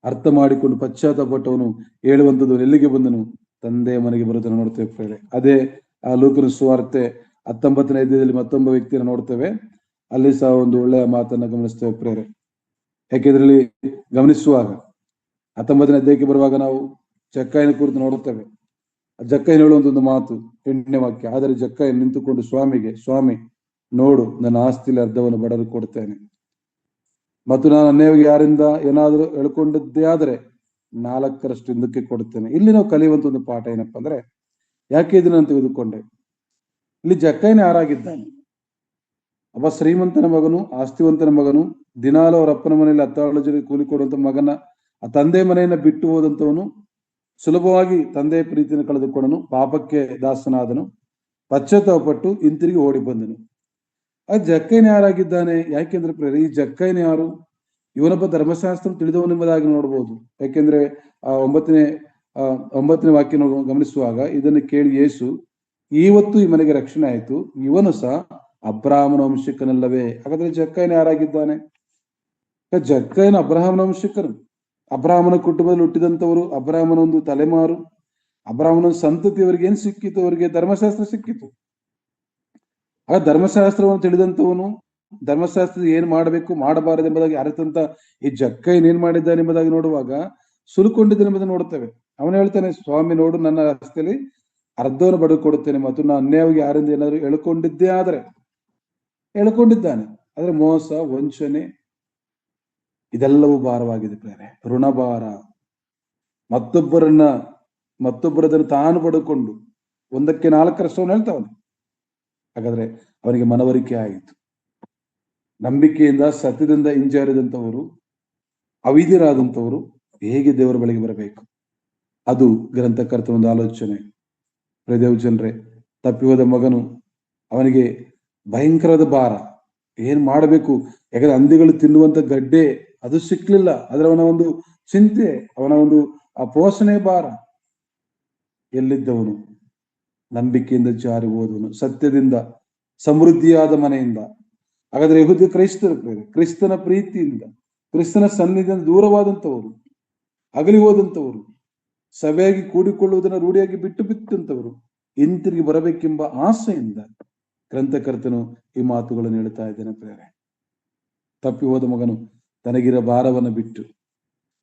ಅರ್ಥ ಮಾಡಿಕೊಂಡು ಪಶ್ಚಾತ್ತಾಪಟ್ಟವನು ಹೇಳುವಂಥದ್ದು, ಎಲ್ಲಿಗೆ ಬಂದನು, ತಂದೆಯ ಮನೆಗೆ ಬರುವುದನ್ನು ನೋಡ್ತೇವೆ. ಅದೇ ಆ ಲೂಕನ ಸುವಾರ್ತೆ 19ನೇ ಅಧ್ಯಾಯದಲ್ಲಿ ಮತ್ತೊಬ್ಬ ವ್ಯಕ್ತಿಯನ್ನು ನೋಡ್ತೇವೆ. ಅಲ್ಲಿ ಸಹ ಒಂದು ಒಳ್ಳೆಯ ಮಾತನ್ನ ಗಮನಿಸ್ತೇವೆ ಪ್ರೇರೆ. ಯಾಕೆಂದ್ರಲ್ಲಿ ಗಮನಿಸುವಾಗ 19ನೇ ಅಧ್ಯಾಯಕ್ಕೆ ಬರುವಾಗ ನಾವು ಜಕ್ಕಯ್ಯನ ಕುರಿತು ನೋಡುತ್ತೇವೆ. ಜಕ್ಕಯ್ಯನ ಹೇಳುವಂತ ಒಂದು ಮಾತು, 8ನೇ ವಾಕ್ಯ, ಆದರೆ ಜಕ್ಕಯ್ಯ ನಿಂತುಕೊಂಡು ಸ್ವಾಮಿಗೆ, ಸ್ವಾಮಿ ನೋಡು, ನನ್ನ ಆಸ್ತಿಯಲ್ಲಿ ಅರ್ಧವನ್ನು ಬಡಲು ಕೊಡ್ತೇನೆ, ಮತ್ತು ನಾನು ಅನ್ಯಾಯವಾಗಿ ಯಾರಿಂದ ಏನಾದರೂ ಹೇಳ್ಕೊಂಡಿದ್ದೇ ಆದ್ರೆ 4ರಷ್ಟು ಹಿಂದಕ್ಕೆ ಕೊಡುತ್ತೇನೆ. ಇಲ್ಲಿ ನಾವು ಕಲಿಯುವಂತ ಒಂದು ಪಾಠ ಏನಪ್ಪಾ ಅಂದ್ರೆ, ಯಾಕೆ ಇದನ್ನ ತೆಗೆದುಕೊಂಡೆ, ಇಲ್ಲಿ ಜಕ್ಕಯ್ಯನ ಯಾರಾಗಿದ್ದಾನೆ, ಒಬ್ಬ ಶ್ರೀಮಂತನ ಮಗನು, ಆಸ್ತಿವಂತನ ಮಗನು, ದಿನಾಲು ಅವರ ಅಪ್ಪನ ಮನೆಯಲ್ಲಿ 10 ಜನ ಕೂಲಿ ಕೊಡುವಂತ ಮಗನ, ಆ ತಂದೆ ಮನೆಯನ್ನ ಬಿಟ್ಟು ಹೋದಂತವನು, ಸುಲಭವಾಗಿ ತಂದೆಯ ಪ್ರೀತಿಯನ್ನು ಕಳೆದುಕೊಂಡನು, ಪಾಪಕ್ಕೆ ದಾಸನಾದನು, ಪಶ್ಚಾತ್ತಾಪಪಟ್ಟು ಹಿಂತಿರುಗಿ ಓಡಿ ಬಂದನು. ಆ ಜಕ್ಕಯ್ಯನ ಯಾರಾಗಿದ್ದಾನೆ, ಯಾಕೆಂದ್ರೆ ಪ್ರೇರೆ ಈ ಜಕ್ಕಯ್ಯನ ಯಾರು, ಇವನೊಬ್ಬ ಧರ್ಮಶಾಸ್ತ್ರ ತಿಳಿದವನೆಂಬುದಾಗಿ ನೋಡ್ಬೋದು. ಯಾಕೆಂದ್ರೆ ಆ 9ನೇ ವಾಕ್ಯ ಗಮನಿಸುವಾಗ, ಇದನ್ನು ಕೇಳಿ ಯೇಸು, ಇವತ್ತು ಈ ಮನೆಗೆ ರಕ್ಷಣೆ ಆಯ್ತು, ಇವನು ಸಹ ಅಬ್ರಾಹ್ಮನ ವಂಶಿಕನಲ್ಲವೇ. ಹಾಗಾದ್ರೆ ಜಕ್ಕಯ್ಯನ ಯಾರಾಗಿದ್ದಾನೆ, ಜಕ್ಕಯ್ಯನ ಅಬ್ರಾಹ್ಮನ ವಂಶಿಕನು, ಅಬ್ರಾಹ್ಮನ ಕುಟುಂಬದಲ್ಲಿ ಹುಟ್ಟಿದಂಥವರು, ಅಬ್ರಾಹ್ಮನ ಒಂದು ತಲೆಮಾರು, ಅಬ್ರಾಹ್ಮನ ಸಂತತಿಯವರಿಗೆ ಏನ್ ಸಿಕ್ಕಿತು, ಅವರಿಗೆ ಧರ್ಮಶಾಸ್ತ್ರ ಸಿಕ್ಕಿತು. ಆ ಧರ್ಮಶಾಸ್ತ್ರವನ್ನು ತಿಳಿದಂತವನು, ಧರ್ಮಶಾಸ್ತ್ರ ಏನ್ ಮಾಡಬೇಕು ಮಾಡಬಾರದು ಎಂಬುದಾಗಿ ಅರಿತಂತ ಈ ಜಕ್ಕಯ್ಯನ ಏನ್ ಮಾಡಿದ್ದಾನೆ ಎಂಬುದಾಗಿ ನೋಡುವಾಗ ಸುಲುಕೊಂಡಿದ್ದಾನೆ ಎಂಬುದನ್ನು ನೋಡುತ್ತೇವೆ. ಅವನು ಹೇಳ್ತಾನೆ, ಸ್ವಾಮಿ ನೋಡು, ನನ್ನ ರಸ್ತೆಯಲ್ಲಿ ಅರ್ಧವನ್ನು ಬಡದು ಕೊಡುತ್ತೇನೆ, ಮತ್ತು ನಾನು ಅನ್ಯಾಯವಾಗಿ ಯಾರಿಂದ ಏನಾದ್ರು ಹೇಳ್ಕೊಂಡಿದ್ದೇ ಆದ್ರೆ, ಹೇಳ್ಕೊಂಡಿದ್ದಾನೆ ಆದ್ರೆ ಮೋಸ, ವಂಚನೆ, ಇದೆಲ್ಲವೂ ಭಾರವಾಗಿದೆ ಪ್ರೇರೆ. ಋಣಭಾರ, ಮತ್ತೊಬ್ಬರದನ್ನು ತಾನು ಪಡೆದುಕೊಂಡು 1ಕ್ಕೆ 4ರಷ್ಟು ಹೇಳ್ತಾವನು. ಹಾಗಾದ್ರೆ ಅವನಿಗೆ ಮನವರಿಕೆ ಆಯಿತು. ನಂಬಿಕೆಯಿಂದ ಸತ್ಯದಿಂದ ಹಿಂಜರಿದಂಥವರು, ಅವಿಧಿರಾದಂಥವರು ಹೇಗೆ ದೇವರ ಬಳಿಗೆ ಬರಬೇಕು, ಅದು ಗ್ರಂಥಕರ್ತ ಒಂದು ಆಲೋಚನೆ. ದೇವ ಜನರೇ, ತಪ್ಪಿ ಹೋದ ಮಗನು, ಅವನಿಗೆ ಭಯಂಕರವಾದ ಭಾರ, ಏನ್ ಮಾಡಬೇಕು, ಯಾಕಂದ್ರೆ ಹಂದಿಗಳು ತಿನ್ನುವಂತ ಗಡ್ಡೆ ಅದು ಸಿಕ್ಲಿಲ್ಲ. ಆದ್ರೆ ಅವನ ಒಂದು ಚಿಂತೆ, ಅವನ ಒಂದು ಆ ಪೋಷಣೆ ಭಾರ. ಎಲ್ಲಿದ್ದವನು ನಂಬಿಕೆಯಿಂದ ಜಾರಿ ಹೋದವನು, ಸತ್ಯದಿಂದ ಸಮೃದ್ಧಿಯಾದ ಮನೆಯಿಂದ. ಹಾಗಾದ್ರೆ ಯಹೂದ್ಯ ಕ್ರೈಸ್ತರ ಕ್ರಿಸ್ತನ ಪ್ರೀತಿಯಿಂದ, ಕ್ರಿಸ್ತನ ಸನ್ನಿಧಿಯಿಂದ ದೂರವಾದಂಥವರು, ಅಗಲಿ ಹೋದಂಥವರು, ಸಭೆಯಾಗಿ ಕೂಡಿಕೊಳ್ಳುವುದನ್ನು ರೂಢಿಯಾಗಿ ಬಿಟ್ಟು ಬಿಟ್ಟಂತವರು ಹಿಂತಿರುಗಿ ಬರಬೇಕೆಂಬ ಆಸೆಯಿಂದ ಗ್ರಂಥಕರ್ತನು ಈ ಮಾತುಗಳನ್ನು ಹೇಳ್ತಾ ಇದ್ದೇನೆ ಪ್ರೇರೆ. ತಪ್ಪಿ ಹೋದ ಮಗನು ತನಗಿರ ಭಾರವನ್ನು ಬಿಟ್ಟು,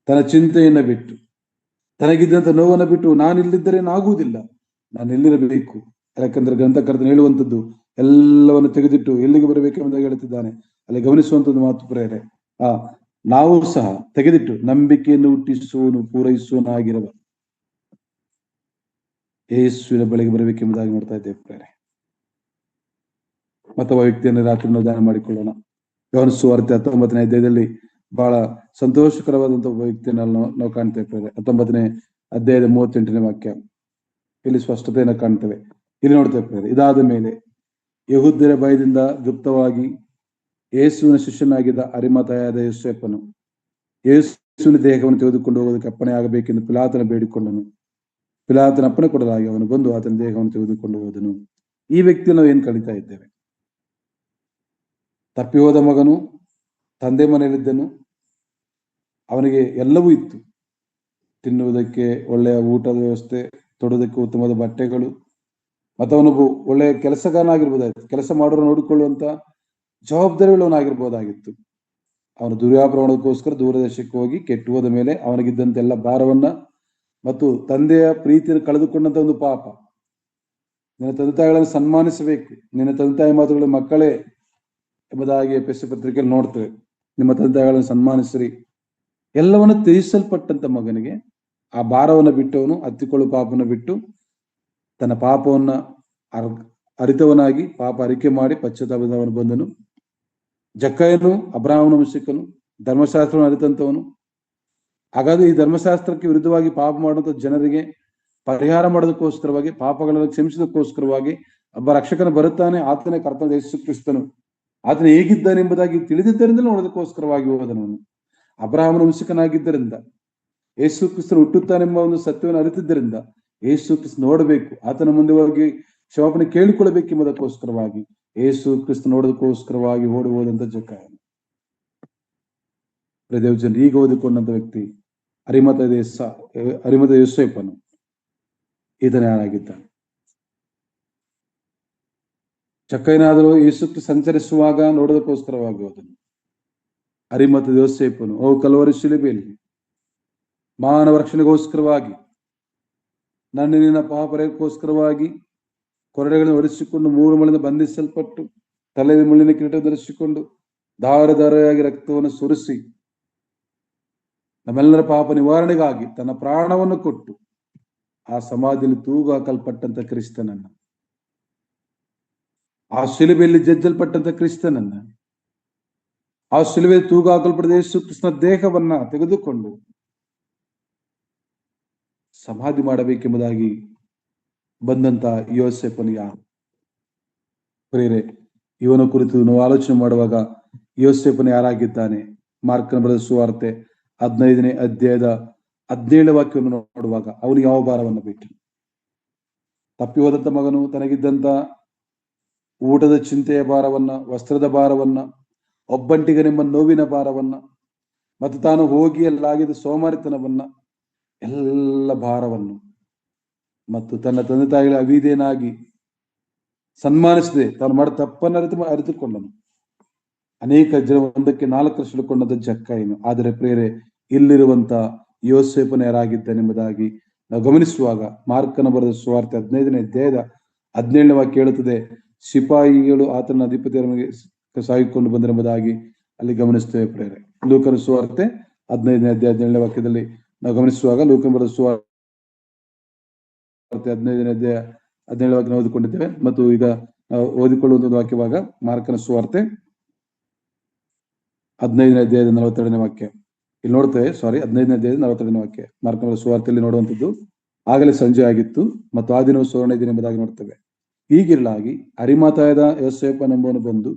ತನ್ನ ಚಿಂತೆಯನ್ನ ಬಿಟ್ಟು, ತನಗಿದ್ದಂತ ನೋವನ್ನು ಬಿಟ್ಟು, ನಾನಿಲ್ಲಿದ್ದರೆ ಆಗುವುದಿಲ್ಲ, ನಾನು ಎಲ್ಲಿರಬೇಕು. ಯಾಕಂದ್ರೆ ಗ್ರಂಥಕರ್ತನು ಹೇಳುವಂಥದ್ದು ಎಲ್ಲವನ್ನು ತೆಗೆದಿಟ್ಟು ಎಲ್ಲಿಗೆ ಬರಬೇಕೆಂಬುದಾಗಿ ಹೇಳ್ತಿದ್ದಾನೆ. ಅಲ್ಲಿ ಗಮನಿಸುವಂಥದ್ದು ಮಾತು ಪ್ರೇರೆ. ನಾವು ಸಹ ತೆಗೆದಿಟ್ಟು ನಂಬಿಕೆಯನ್ನು ಹುಟ್ಟಿಸುವನು ಪೂರೈಸುವನಾಗಿರುವ ಯೇಸುವಿನ ಬಳಿಗೆ ಬರಬೇಕೆಂಬುದಾಗಿ ನೋಡ್ತಾ ಇದ್ದೇವೆ ಪ್ರೇರೆ. ಮತ್ತೊಬ್ಬ ವ್ಯಕ್ತಿಯನ್ನು ರಾತ್ರಿ ನಾವು ಧ್ಯಾನ ಮಾಡಿಕೊಳ್ಳೋಣ. ಯೋಹಾನ ಸುವಾರ್ತೆ 19ನೇ ಅಧ್ಯಾಯದಲ್ಲಿ ಬಹಳ ಸಂತೋಷಕರವಾದಂತಹ ಒಬ್ಬ ವ್ಯಕ್ತಿಯನ್ನು ನಾವು ಕಾಣ್ತೇವೆ ಪ್ರೇರೆ. 19ನೇ ಅಧ್ಯಾಯದ 38ನೇ ವಾಕ್ಯ, ಇಲ್ಲಿ ಸ್ಪಷ್ಟತೆಯನ್ನು ಕಾಣ್ತೇವೆ. ಇಲ್ಲಿ ನೋಡ್ತೇವೆ ಪ್ರೇರೆ. ಇದಾದ ಮೇಲೆ ಯೆಹೂದ್ಯರ ಭಯದಿಂದ ಗುಪ್ತವಾಗಿ ಯೇಸುವಿನ ಶಿಷ್ಯನಾಗಿದ್ದ ಅರಿಮಥಾಯದ ಯೋಸೇಫನು ಯೇಸುವಿನ ದೇಹವನ್ನು ತೆಗೆದುಕೊಂಡು ಹೋಗೋದಕ್ಕೆ ಅಪ್ಪಣೆ ಆಗಬೇಕೆಂದು ಪಿಲಾತನ ಬೇಡಿಕೊಂಡನು. ಪಿಲಾತನ ಅಪ್ಪಣೆ ಕೊಡಲಾಗಿ ಅವನು ಬಂದು ಆತನ ದೇಹವನ್ನು ತೆಗೆದುಕೊಂಡು ಹೋದನು. ಈ ವ್ಯಕ್ತಿ ನಾವು ಏನ್ ಕಲಿತಾ ಇದ್ದೇವೆ? ತಪ್ಪಿ ಹೋದ ಮಗನು ತಂದೆ ಮನೆಯಲ್ಲಿದ್ದನು, ಅವನಿಗೆ ಎಲ್ಲವೂ ಇತ್ತು. ತಿನ್ನುವುದಕ್ಕೆ ಒಳ್ಳೆಯ ಊಟದ ವ್ಯವಸ್ಥೆ, ತೊಡುವುದಕ್ಕೆ ಉತ್ತಮವಾದ ಬಟ್ಟೆಗಳು, ಮತ್ತು ಅವನೊಬ್ಬ ಒಳ್ಳೆಯ ಕೆಲಸಗಾರನಾಗಿರ್ಬೋದಾಗಿತ್ತು, ಕೆಲಸ ಮಾಡೋರು ನೋಡಿಕೊಳ್ಳುವಂತ ಜವಾಬ್ದಾರಿಗಳವನಾಗಿರ್ಬೋದಾಗಿತ್ತು. ಅವನು ದುರ್ವ್ಯಾಪಾರಗೋಸ್ಕರ ದೂರದೇಶಕ್ಕೆ ಹೋಗಿ ಕೆಟ್ಟು ಹೋದ ಮೇಲೆ ಅವನಿಗಿದ್ದಂತ ಎಲ್ಲ ಭಾರವನ್ನ ಮತ್ತು ತಂದೆಯ ಪ್ರೀತಿಯನ್ನು ಕಳೆದುಕೊಂಡಂತ ಒಂದು ಪಾಪ. ನಿನ್ನ ತಂದೆ ತಾಯಿಗಳನ್ನು ಸನ್ಮಾನಿಸಬೇಕು, ನಿನ್ನ ತಂದೆ ತಾಯಿ ಮಾತುಗಳು ಮಕ್ಕಳೇ ಎಂಬುದಾಗಿ ಎಫೆಸ ಪತ್ರಿಕೆಯಲ್ಲಿ ನೋಡ್ತೇವೆ. ನಿಮ್ಮ ತಂದೆ ತಾಯಿಗಳನ್ನು ಸನ್ಮಾನಿಸಿರಿ. ಎಲ್ಲವನ್ನು ತ್ಯಜಿಸಲ್ಪಟ್ಟಂತ ಮಗನಿಗೆ ಆ ಭಾರವನ್ನು ಬಿಟ್ಟವನು ಹತ್ತಿಕೊಳ್ಳುವ ಪಾಪವನ್ನು ಬಿಟ್ಟು ತನ್ನ ಪಾಪವನ್ನ ಅರಿತವನಾಗಿ ಪಾಪ ಅರಿಕೆ ಮಾಡಿ ಪಶ್ಚಾತ್ತಾಪದವನು ಬಂದನು. ಜಕ್ಕಯ್ಯನು ಅಬ್ರಹಾಮನ ವಂಶಿಕನು, ಧರ್ಮಶಾಸ್ತ್ರವನ್ನು ಅರಿತಂತವನು. ಹಾಗಾದ್ರೆ ಈ ಧರ್ಮಶಾಸ್ತ್ರಕ್ಕೆ ವಿರುದ್ಧವಾಗಿ ಪಾಪ ಮಾಡುವಂತ ಜನರಿಗೆ ಪರಿಹಾರ ಮಾಡೋದಕ್ಕೋಸ್ಕರವಾಗಿ, ಪಾಪಗಳನ್ನು ಕ್ಷಮಿಸೋದಕ್ಕೋಸ್ಕರವಾಗಿ ಒಬ್ಬ ರಕ್ಷಕನು ಬರುತ್ತಾನೆ. ಆತನೇ ಕರ್ತನಾದ ಯೇಸು ಕ್ರಿಸ್ತನು. ಆತನ ಹೇಗಿದ್ದಾನೆ ಎಂಬುದಾಗಿ ತಿಳಿದಿದ್ದರಿಂದ ನೋಡೋದಕ್ಕೋಸ್ಕರವಾಗಿ ಹೋದನವನು. ಅಬ್ರಹಾಮನ ವಂಶಿಕನಾಗಿದ್ದರಿಂದ, ಯೇಸು ಕ್ರಿಸ್ತನು ಹುಟ್ಟುತ್ತಾನೆಂಬ ಒಂದು ಸತ್ಯವನ್ನು ಅರಿತಿದ್ದರಿಂದ ಯೇಸು ಕ್ರಿಸ್ತ ನೋಡಬೇಕು, ಆತನ ಮುಂದೆ ಹೋಗಿ ಕ್ಷಮಾಪಣೆ ಕೇಳಿಕೊಳ್ಳಬೇಕೆಂಬುದಕ್ಕೋಸ್ಕರವಾಗಿ ಯೇಸು ಕ್ರಿಸ್ತ ನೋಡೋದಕ್ಕೋಸ್ಕರವಾಗಿ ಓಡಿ ಹೋದಂತ ಜಕ್ಕಯ್ಯನು. ದೇವಜನ ಈಗ ಓದಿಕೊಂಡಂತ ವ್ಯಕ್ತಿ ಅರಿಮಥ ಯೋಸೇಫನು. ಈತನ ಯಾರಾಗಿದ್ದಾನೆ? ಜಕ್ಕಯ್ಯನಾದರೂ ಯೇಸು ಕ್ರಿಸ್ತ ಸಂಚರಿಸುವಾಗ ನೋಡೋದಕ್ಕೋಸ್ಕರವಾಗಿ ಹೋದನು. ಅರಿಮಥ ಯೋಸೇಫನು ಕಲ್ವರಿ ಶಿಲುಬೆಯಲ್ಲಿ ಮಾನವ ರಕ್ಷಣೆಗೋಸ್ಕರವಾಗಿ, ನಿನ್ನ ಪಾಪರಿಗೋಸ್ಕರವಾಗಿ ಕೊರಡೆಗಳನ್ನು ಹೊರಿಸಿಕೊಂಡು 3 ಮುಳ್ಳಿನಿಂದ ಬಂಧಿಸಲ್ಪಟ್ಟು ತಲೆಯ ಮುಳ್ಳಿನ ಕಿರೀಟ ಧರಿಸಿಕೊಂಡು ಧಾರಧಾರೆಯಾಗಿ ರಕ್ತವನ್ನು ಸುರಿಸಿ ನಮ್ಮೆಲ್ಲರ ಪಾಪ ನಿವಾರಣೆಗಾಗಿ ತನ್ನ ಪ್ರಾಣವನ್ನು ಕೊಟ್ಟು ಆ ಸಮಾಧಿಯಲ್ಲಿ ತೂಗು ಹಾಕಲ್ಪಟ್ಟಂತ ಕ್ರಿಸ್ತನನ್ನ, ಆ ಶಿಲುಬೆಯಲ್ಲಿ ಜಜ್ಜಲ್ಪಟ್ಟಂತ ಕ್ರಿಸ್ತನನ್ನ, ಆ ಶಿಲುಬೆಯಲ್ಲಿ ತೂಗು ಹಾಕಲ್ಪಟ್ಟ ಯೇಸು ಕ್ರಿಸ್ತನ ದೇಹವನ್ನ ತೆಗೆದುಕೊಂಡು ಸಮಾಧಿ ಮಾಡಬೇಕೆಂಬುದಾಗಿ ಬಂದಂತ ಯೋಸೇಫನು ಯಾರು? ಪ್ರಿಯರೇ, ಇವನ ಕುರಿತು ನಾವು ಆಲೋಚನೆ ಮಾಡುವಾಗ ಯೋಸೇಫನು ಯಾರಾಗಿದ್ದಾನೆ? ಮಾರ್ಕನ ಬರೆದ ಸುವಾರ್ತೆ 15ನೇ ಅಧ್ಯಾಯದ 17ನೇ ವಾಕ್ಯವನ್ನು ನೋಡುವಾಗ ಅವನು ಯಾವ ಭಾರವನ್ನು ಬಿಟ್ಟು? ತಪ್ಪಿ ಹೋದಂತ ಮಗನು ತನಗಿದ್ದಂತ ಊಟದ ಚಿಂತೆಯ ಭಾರವನ್ನ, ವಸ್ತ್ರದ ಭಾರವನ್ನ, ಒಬ್ಬಂಟಿಗನೆಂಬ ನೋವಿನ ಭಾರವನ್ನ, ಮತ್ತು ತಾನು ಹೋಗಿ ಅಲ್ಲಾಗಿದ್ದ ಸೋಮಾರಿತನವನ್ನ, ಎಲ್ಲ ಭಾರವನ್ನು, ಮತ್ತು ತನ್ನ ತಂದೆ ತಾಯಿಗಳ ಅವಿಧೇನಾಗಿ ಸನ್ಮಾನಿಸದೆ ತಾನು ಮಾಡಿದ ತಪ್ಪನ್ನು ಅರಿತುಕೊಂಡನು. ಅನೇಕ ಜನ 1ಕ್ಕೆ 4 ಹಿಡ್ಕೊಂಡಂತ ಜಕ್ಕಯ್ಯನು. ಆದರೆ ಪ್ರೇರೆ, ಇಲ್ಲಿರುವಂತ ಯೋಸೇಫನು ಯಾರಾಗಿದ್ದಾನೆಂಬುದಾಗಿ ನಾವು ಗಮನಿಸುವಾಗ ಮಾರ್ಕನ ಬರೆದ ಸುವಾರ್ತೆ 15ನೇ ಅಧ್ಯಾಯದ 17ನೇ ವಾಕ್ಯ ಹೇಳುತ್ತದೆ, ಸಿಪಾಯಿಗಳು ಆತನ ಅಧಿಪತಿಯರಿಗೆ ಸಾಗಿಕೊಂಡು ಬಂದರೆಂಬುದಾಗಿ ಅಲ್ಲಿ ಗಮನಿಸ್ತೇವೆ ಪ್ರೇರೆ. ಲೂಕನ ಸುವಾರ್ತೆ 15ನೇ ಅಧ್ಯಾಯ 17ನೇ ವಾಕ್ಯದಲ್ಲಿ ನಾವು ಗಮನಿಸುವಾಗ ಲೂಕನ ಬರೆದ ಸುವಾರ್ತೆ 15ನೇ ಅಧ್ಯಾಯ 17ನೇ ವಾಕ್ಯ ಓದಿಕೊಂಡಿದ್ದೇವೆ. ಮತ್ತು ಈಗ ನಾವು ಓದಿಕೊಳ್ಳುವಂತ ವಾಕ್ಯವಾಗ ಮಾರ್ಕನ ಸುವಾರ್ತೆ 15ನೇ ಅಧ್ಯಾಯದ 42ನೇ ವಾಕ್ಯ ಇಲ್ಲಿ ನೋಡ್ತೇವೆ. 15ನೇ ಅಧ್ಯಾಯದ 42ನೇ ವಾಕ್ಯ ಮಾರ್ಕನ ಸುವಾರ್ತೆಯಲ್ಲಿ ನೋಡುವಂಥದ್ದು. ಆಗಲೇ ಸಂಜೆ ಆಗಿತ್ತು ಮತ್ತು ಆ ದಿನವು ಸುವರ್ಣ ದಿನ ಎಂಬುದಾಗಿ ನೋಡ್ತೇವೆ. ಹೀಗಿರಲಾಗಿ ಅರಿಮಾತಾಯದ ಯೋಸೇಫನೆಂಬವನು ಬಂದು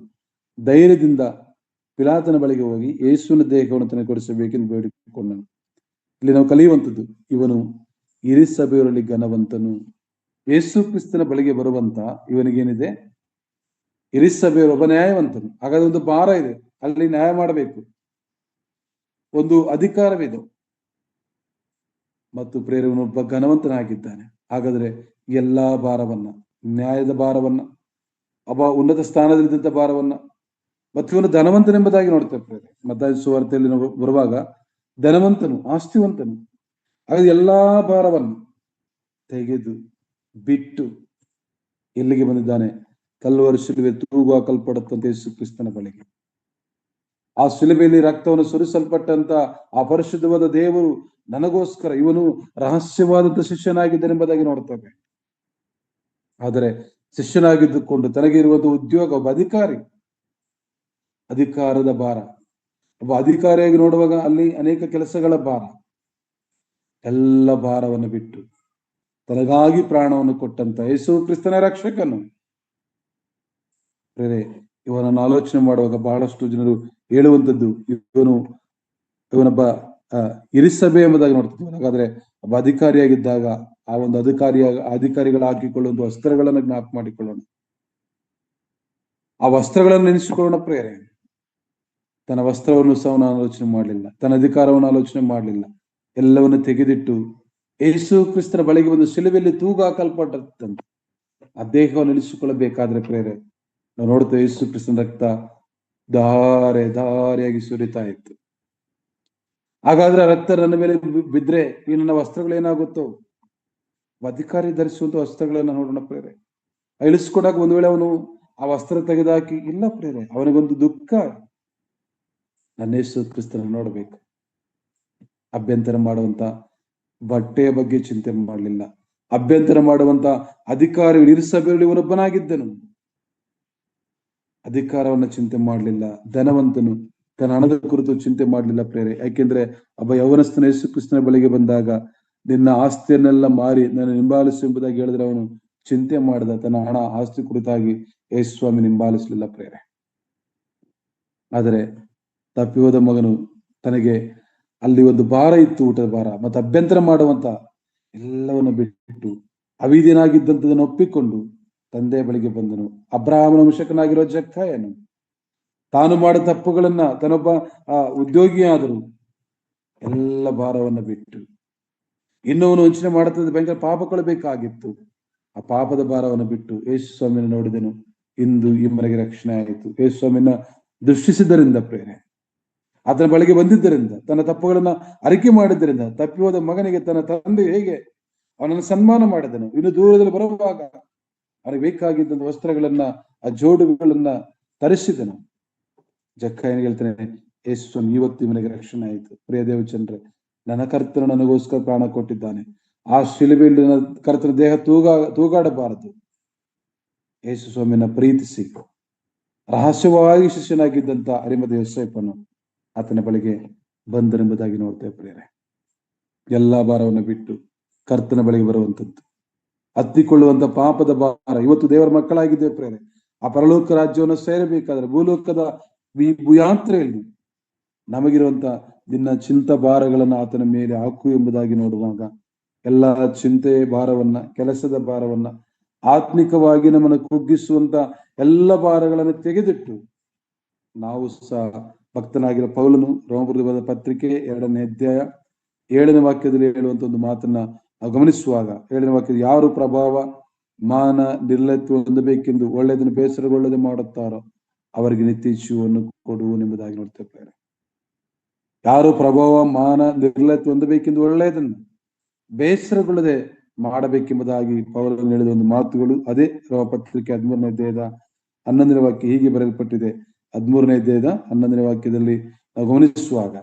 ಧೈರ್ಯದಿಂದ ಪಿಲಾತನ ಬಳಿಗೆ ಹೋಗಿ ಯೇಸುವಿನ ದೇಹವನ್ನು ತನಗೆ ಕೊಡಿಸಬೇಕೆಂದು ಬೇಡಿಕೊಂಡನು. ಇಲ್ಲಿ ನಾವು ಕಲಿಯುವಂಥದ್ದು, ಇವನು ಹಿರಿ ಸಭೆಯವರಲ್ಲಿ ಘನವಂತನು. ಯೇಸು ಕ್ರಿಸ್ತನ ಬಳಿಗೆ ಬರುವಂತ ಇವನಿಗೇನಿದೆ? ಹಿರಿ ಸಭೆಯವರು ಒಬ್ಬ ನ್ಯಾಯವಂತನು. ಹಾಗಾದ್ರೆ ಒಂದು ಭಾರ ಇದೆ, ಅಲ್ಲಿ ನ್ಯಾಯ ಮಾಡಬೇಕು, ಒಂದು ಅಧಿಕಾರವಿದೆ ಮತ್ತು ಪ್ರೇರವನೊಬ್ಬ ಘನವಂತನಾಗಿದ್ದಾನೆ. ಹಾಗಾದ್ರೆ ಎಲ್ಲಾ ಭಾರವನ್ನ, ನ್ಯಾಯದ ಭಾರವನ್ನ, ಒಬ್ಬ ಉನ್ನತ ಸ್ಥಾನದಲ್ಲಿದ್ದಂಥ ಭಾರವನ್ನ, ಮತ್ತು ಇವನು ಧನವಂತನೆಂಬುದಾಗಿ ನೋಡ್ತೇವೆ ಪ್ರೇರೆ. ಮತ್ತಾಯ ಸುವಾರ್ತೆಯಲ್ಲಿ ನಾವು ಬರುವಾಗ ಧನವಂತನು, ಆಸ್ತಿವಂತನು. ಹಾಗಾದ್ರೆ ಎಲ್ಲಾ ಭಾರವನ್ನು ತೆಗೆದು ಬಿಟ್ಟು ಎಲ್ಲಿಗೆ ಬಂದಿದ್ದಾನೆ? ಕಲ್ವರಿ ಶಿಲುಬೆ ತೂಗು ಹಾಕಲ್ಪಡುತ್ತಂತೆ ಯೇಸು ಕ್ರಿಸ್ತನ ಬಳಿಗೆ. ಆ ಶಿಲುಬೆಯಲ್ಲಿ ರಕ್ತವನ್ನು ಸುರಿಸಲ್ಪಟ್ಟಂತ ಆ ಪರಿಶುದ್ಧವಾದ ದೇವರು ನನಗೋಸ್ಕರ ಇವನು ರಹಸ್ಯವಾದಂತ ಶಿಷ್ಯನಾಗಿದ್ದನೆಂಬುದಾಗಿ ನೋಡ್ತೇವೆ. ಆದರೆ ಶಿಷ್ಯನಾಗಿದ್ದುಕೊಂಡು ತನಗೆ ಇರುವಂತಹ ಉದ್ಯೋಗ, ಒಬ್ಬ ಅಧಿಕಾರಿ, ಅಧಿಕಾರದ ಭಾರ. ಒಬ್ಬ ಅಧಿಕಾರಿಯಾಗಿ ನೋಡುವಾಗ ಅಲ್ಲಿ ಅನೇಕ ಕೆಲಸಗಳ ಭಾರ. ಎಲ್ಲ ಭಾರವನ್ನು ಬಿಟ್ಟು ತನಗಾಗಿ ಪ್ರಾಣವನ್ನು ಕೊಟ್ಟಂತ ಯೇಸು ಕ್ರಿಸ್ತನ ರಕ್ಷಕನು. ಇವನನ್ನು ಆಲೋಚನೆ ಮಾಡುವಾಗ ಬಹಳಷ್ಟು ಜನರು ಹೇಳುವಂಥದ್ದು, ಇವನೊಬ್ಬ ಹಿರಿಸಭೆ ಎಂಬುದಾಗಿ ನೋಡ್ತಿದ್ವಿ. ಹಾಗಾದ್ರೆ ಒಬ್ಬ ಅಧಿಕಾರಿಯಾಗಿದ್ದಾಗ ಆ ಒಂದು ಅಧಿಕಾರಿಗಳು ಹಾಕಿಕೊಳ್ಳುವಂತ ವಸ್ತ್ರಗಳನ್ನು ಜ್ಞಾಪಕ ಮಾಡಿಕೊಳ್ಳೋಣ. ಆ ವಸ್ತ್ರಗಳನ್ನು ನೆನೆಸಿಕೊಳ್ಳೋಣ ಪ್ರೇರೆ. ತನ್ನ ವಸ್ತ್ರವನ್ನು ಸಹ ಅವನು ಆಲೋಚನೆ ಮಾಡಲಿಲ್ಲ, ತನ್ನ ಅಧಿಕಾರವನ್ನು ಆಲೋಚನೆ ಮಾಡಲಿಲ್ಲ. ಎಲ್ಲವನ್ನು ತೆಗೆದಿಟ್ಟು ಯೇಸು ಕ್ರಿಸ್ತನ ಬಳಿಗೆ ಒಂದು ಶಿಲುಬೆಯಲ್ಲಿ ತೂಗು ಹಾಕಲ್ಪಟ್ಟಂತೆ ಆ ದೇಹವನ್ನು ನಿಲ್ಲಿಸಿಕೊಳ್ಳಬೇಕಾದ್ರೆ ಪ್ರೇರೆ ನಾವು ನೋಡ್ತೇವೆ, ಯೇಸು ಕ್ರಿಸ್ತನ ರಕ್ತ ಧಾರೆ ಧಾರೆಯಾಗಿ ಸುರಿತಾ ಇತ್ತು. ಹಾಗಾದ್ರೆ ರಕ್ತ ನನ್ನ ಮೇಲೆ ಬಿದ್ರೆ ಈ ನನ್ನ ವಸ್ತ್ರಗಳು ಏನಾಗುತ್ತೋ? ಅಧಿಕಾರಿ ಧರಿಸುವಂತ ವಸ್ತ್ರಗಳನ್ನ ನೋಡೋಣ ಪ್ರೇರೆ. ಇಳಿಸ್ಕೊಡಾಕ ಒಂದು ವೇಳೆ ಅವನು ಆ ವಸ್ತ್ರ ತೆಗೆದಾಕಿ, ಇಲ್ಲ ಪ್ರೇರೆ, ಅವನಿಗೊಂದು ದುಃಖ. ನನ್ನ ಯೇಸು ಕ್ರಿಸ್ತನ ನೋಡ್ಬೇಕು. ಅಭ್ಯಂತರ ಮಾಡುವಂತ ಬಟ್ಟೆಯ ಬಗ್ಗೆ ಚಿಂತೆ ಮಾಡಲಿಲ್ಲ. ಅಭ್ಯಂತರ ಮಾಡುವಂತ ಅಧಿಕಾರಿಗಳು ಹಿರಿಸಭೆಯಲ್ಲಿ ಇವನೊಬ್ಬನಾಗಿದ್ದನು. ಅಧಿಕಾರವನ್ನ ಚಿಂತೆ ಮಾಡಲಿಲ್ಲ. ಧನವಂತನು ತನ್ನ ಹಣದ ಕುರಿತು ಚಿಂತೆ ಮಾಡಲಿಲ್ಲ ಪ್ರೇರೆ. ಯಾಕೆಂದ್ರೆ ಒಬ್ಬ ಯೌವನಸ್ಥನ ಯೇಸು ಕ್ರಿಸ್ತನ ಬಳಿಗೆ ಬಂದಾಗ ನಿನ್ನ ಆಸ್ತಿಯನ್ನೆಲ್ಲ ಮಾರಿ ನನ್ನ ಹಿಂಬಾಲಿಸು ಎಂಬುದಾಗಿ ಹೇಳಿದ್ರೆ ಅವನು ಚಿಂತೆ ಮಾಡಿದ. ತನ್ನ ಹಣ ಆಸ್ತಿ ಕುರಿತಾಗಿ ಯೇಸು ಸ್ವಾಮಿ ಹಿಂಬಾಲಿಸಲಿಲ್ಲ ಪ್ರೇರೆ. ಆದರೆ ತಪ್ಪಿ ಹೋದ ಮಗನು, ತನಗೆ ಅಲ್ಲಿ ಒಂದು ಭಾರ ಇತ್ತು, ಊಟದ ಭಾರ ಮತ್ತೆ ಅಭ್ಯಂತರ ಮಾಡುವಂತ ಎಲ್ಲವನ್ನು ಬಿಟ್ಟು ಅವಿಧೇನಾಗಿದ್ದಂಥದನ್ನು ಒಪ್ಪಿಕೊಂಡು ತಂದೆಯ ಬಳಿಗೆ ಬಂದನು. ಅಬ್ರಹಾಮನ ವಂಶಕನಾಗಿರೋ ಜಕ್ಕಾಯನು ತಾನು ಮಾಡಿದ ತಪ್ಪುಗಳನ್ನ, ತನ್ನೊಬ್ಬ ಉದ್ಯೋಗಿಯಾದರೂ ಎಲ್ಲ ಭಾರವನ್ನು ಬಿಟ್ಟು, ಇನ್ನೂ ಅವನು ವಂಚನೆ ಮಾಡುತ್ತದೆ, ಭಯಂಕರ ಪಾಪಗಳು ಬೇಕಾಗಿತ್ತು. ಆ ಪಾಪದ ಭಾರವನ್ನು ಬಿಟ್ಟು ಯೇಸು ಸ್ವಾಮಿಯನ್ನು ನೋಡಿದನು. ಇಂದು ಈ ಮನೆಗೆ ರಕ್ಷಣೆ ಆಯಿತು. ಯೇಸು ಸ್ವಾಮಿಯನ್ನ ದೃಷ್ಟಿಸಿದ್ದರಿಂದ ಪ್ರೇರೆ, ಆತನ ಬಳಿಗೆ ಬಂದಿದ್ದರಿಂದ, ತನ್ನ ತಪ್ಪುಗಳನ್ನ ಅರಿಕೆ ಮಾಡಿದ್ದರಿಂದ, ತಪ್ಪಿ ಹೋದ ಮಗನಿಗೆ ತನ್ನ ತಂದೆ ಹೇಗೆ ಅವನನ್ನು ಸನ್ಮಾನ ಮಾಡಿದನು. ಇನ್ನು ದೂರದಲ್ಲಿ ಬರುವಾಗ ಅವನಿಗೆ ಬೇಕಾಗಿದ್ದಂತ ವಸ್ತ್ರಗಳನ್ನ, ಆ ಜೋಡುಗಳನ್ನ ತರಿಸಿದನು. ಜಕ್ಕಾಯನಿಗೆ ಹೇಳ್ತಾನೆ, ಯೇಸು ಸ್ವಾಮಿ ಇವತ್ತು ಮನೆಗೆ ರಕ್ಷಣೆ ಆಯಿತು. ಪ್ರಿಯ ದೇವಚಂದ್ರೆ, ನನ್ನ ಕರ್ತನು ನನಗೋಸ್ಕರ ಪ್ರಾಣ ಕೊಟ್ಟಿದ್ದಾನೆ. ಆ ಶಿಲುಬೆಯಲ್ಲಿ ನನ್ನ ಕರ್ತನ ದೇಹ ತೂಗಾಡಬಾರದು. ಯೇಸು ಸ್ವಾಮಿಯನ್ನ ಪ್ರೀತಿಸಿ ರಹಸ್ಯವಾಗಿ ಶಿಷ್ಯನಾಗಿದ್ದಂತ ಅರಿಮದ ಯೋಸೇಫನು ಆತನ ಬಳಿಗೆ ಬಂದನೆಂಬುದಾಗಿ ನೋಡ್ತೇವೆ ಪ್ರೇರೆ. ಎಲ್ಲಾ ಭಾರವನ್ನು ಬಿಟ್ಟು ಕರ್ತನ ಬಳಿಗೆ ಬರುವಂತದ್ದು, ಹತ್ತಿಕೊಳ್ಳುವಂತ ಪಾಪದ ಭಾರ. ಇವತ್ತು ದೇವರ ಮಕ್ಕಳಾಗಿದ್ದೇವೆ ಪ್ರೇರೆ. ಆ ಪರಲೋಕ ರಾಜ್ಯವನ್ನು ಸೇರಬೇಕಾದ್ರೆ ಭೂಲೋಕದ ಯಾತ್ರೆಯಲ್ಲಿ ನಮಗಿರುವಂತ ನಿನ್ನ ಚಿಂತ ಭಾರಗಳನ್ನ ಆತನ ಮೇಲೆ ಹಾಕು ಎಂಬುದಾಗಿ ನೋಡುವಾಗ ಎಲ್ಲ ಚಿಂತೆ ಭಾರವನ್ನ, ಕೆಲಸದ ಭಾರವನ್ನ, ಆತ್ಮಿಕವಾಗಿ ನಮ್ಮನ್ನು ಕುಗ್ಗಿಸುವಂತ ಎಲ್ಲ ಭಾರಗಳನ್ನು ತೆಗೆದಿಟ್ಟು ನಾವು ಸಹ ಭಕ್ತನಾಗಿರೋ ಪೌಲನು ರೋಮಪುರದಲ್ಲಿ ಬರೆದ ಪತ್ರಿಕೆ 2ನೇ ಅಧ್ಯಾಯ 7ನೇ ವಾಕ್ಯದಲ್ಲಿ ಹೇಳುವಂತ ಒಂದು ಮಾತನ್ನ ನಾವು ಗಮನಿಸುವಾಗ, 7ನೇ ವಾಕ್ಯದಲ್ಲಿ ಯಾರು ಪ್ರಭಾವ, ಮಾನ, ನಿರ್ಲತ್ವ ಹೊಂದಬೇಕೆಂದು ಒಳ್ಳೆಯದನ್ನು ಬೇಸರಗೊಳ್ಳದೆ ಮಾಡುತ್ತಾರೋ ಅವರಿಗೆ ನಿತ್ಯ ಜೀವವನ್ನು ಕೊಡುವನೆಂಬುದಾಗಿ ನೋಡ್ತೇವೆ. ಯಾರು ಪ್ರಭಾವ, ಮಾನ, ನಿರ್ಲತ್ವ ಹೊಂದಬೇಕೆಂದು ಒಳ್ಳೆಯದನ್ನು ಬೇಸರಗೊಳ್ಳದೆ ಮಾಡಬೇಕೆಂಬುದಾಗಿ ಪೌಲನು ಹೇಳಿದ ಒಂದು ಮಾತುಗಳು ಅದೇ. ರೋಮ ಪತ್ರಿಕೆ 13ನೇ ಅಧ್ಯಾಯದ 11ನೇ ವಾಕ್ಯ ಹೀಗೆ ಬರೆಯಲ್ಪಟ್ಟಿದೆ. 13ನೇ ಅಧ್ಯಾಯದ 11ನೇ ವಾಕ್ಯದಲ್ಲಿ ನಾವು ಗಮನಿಸುವಾಗ,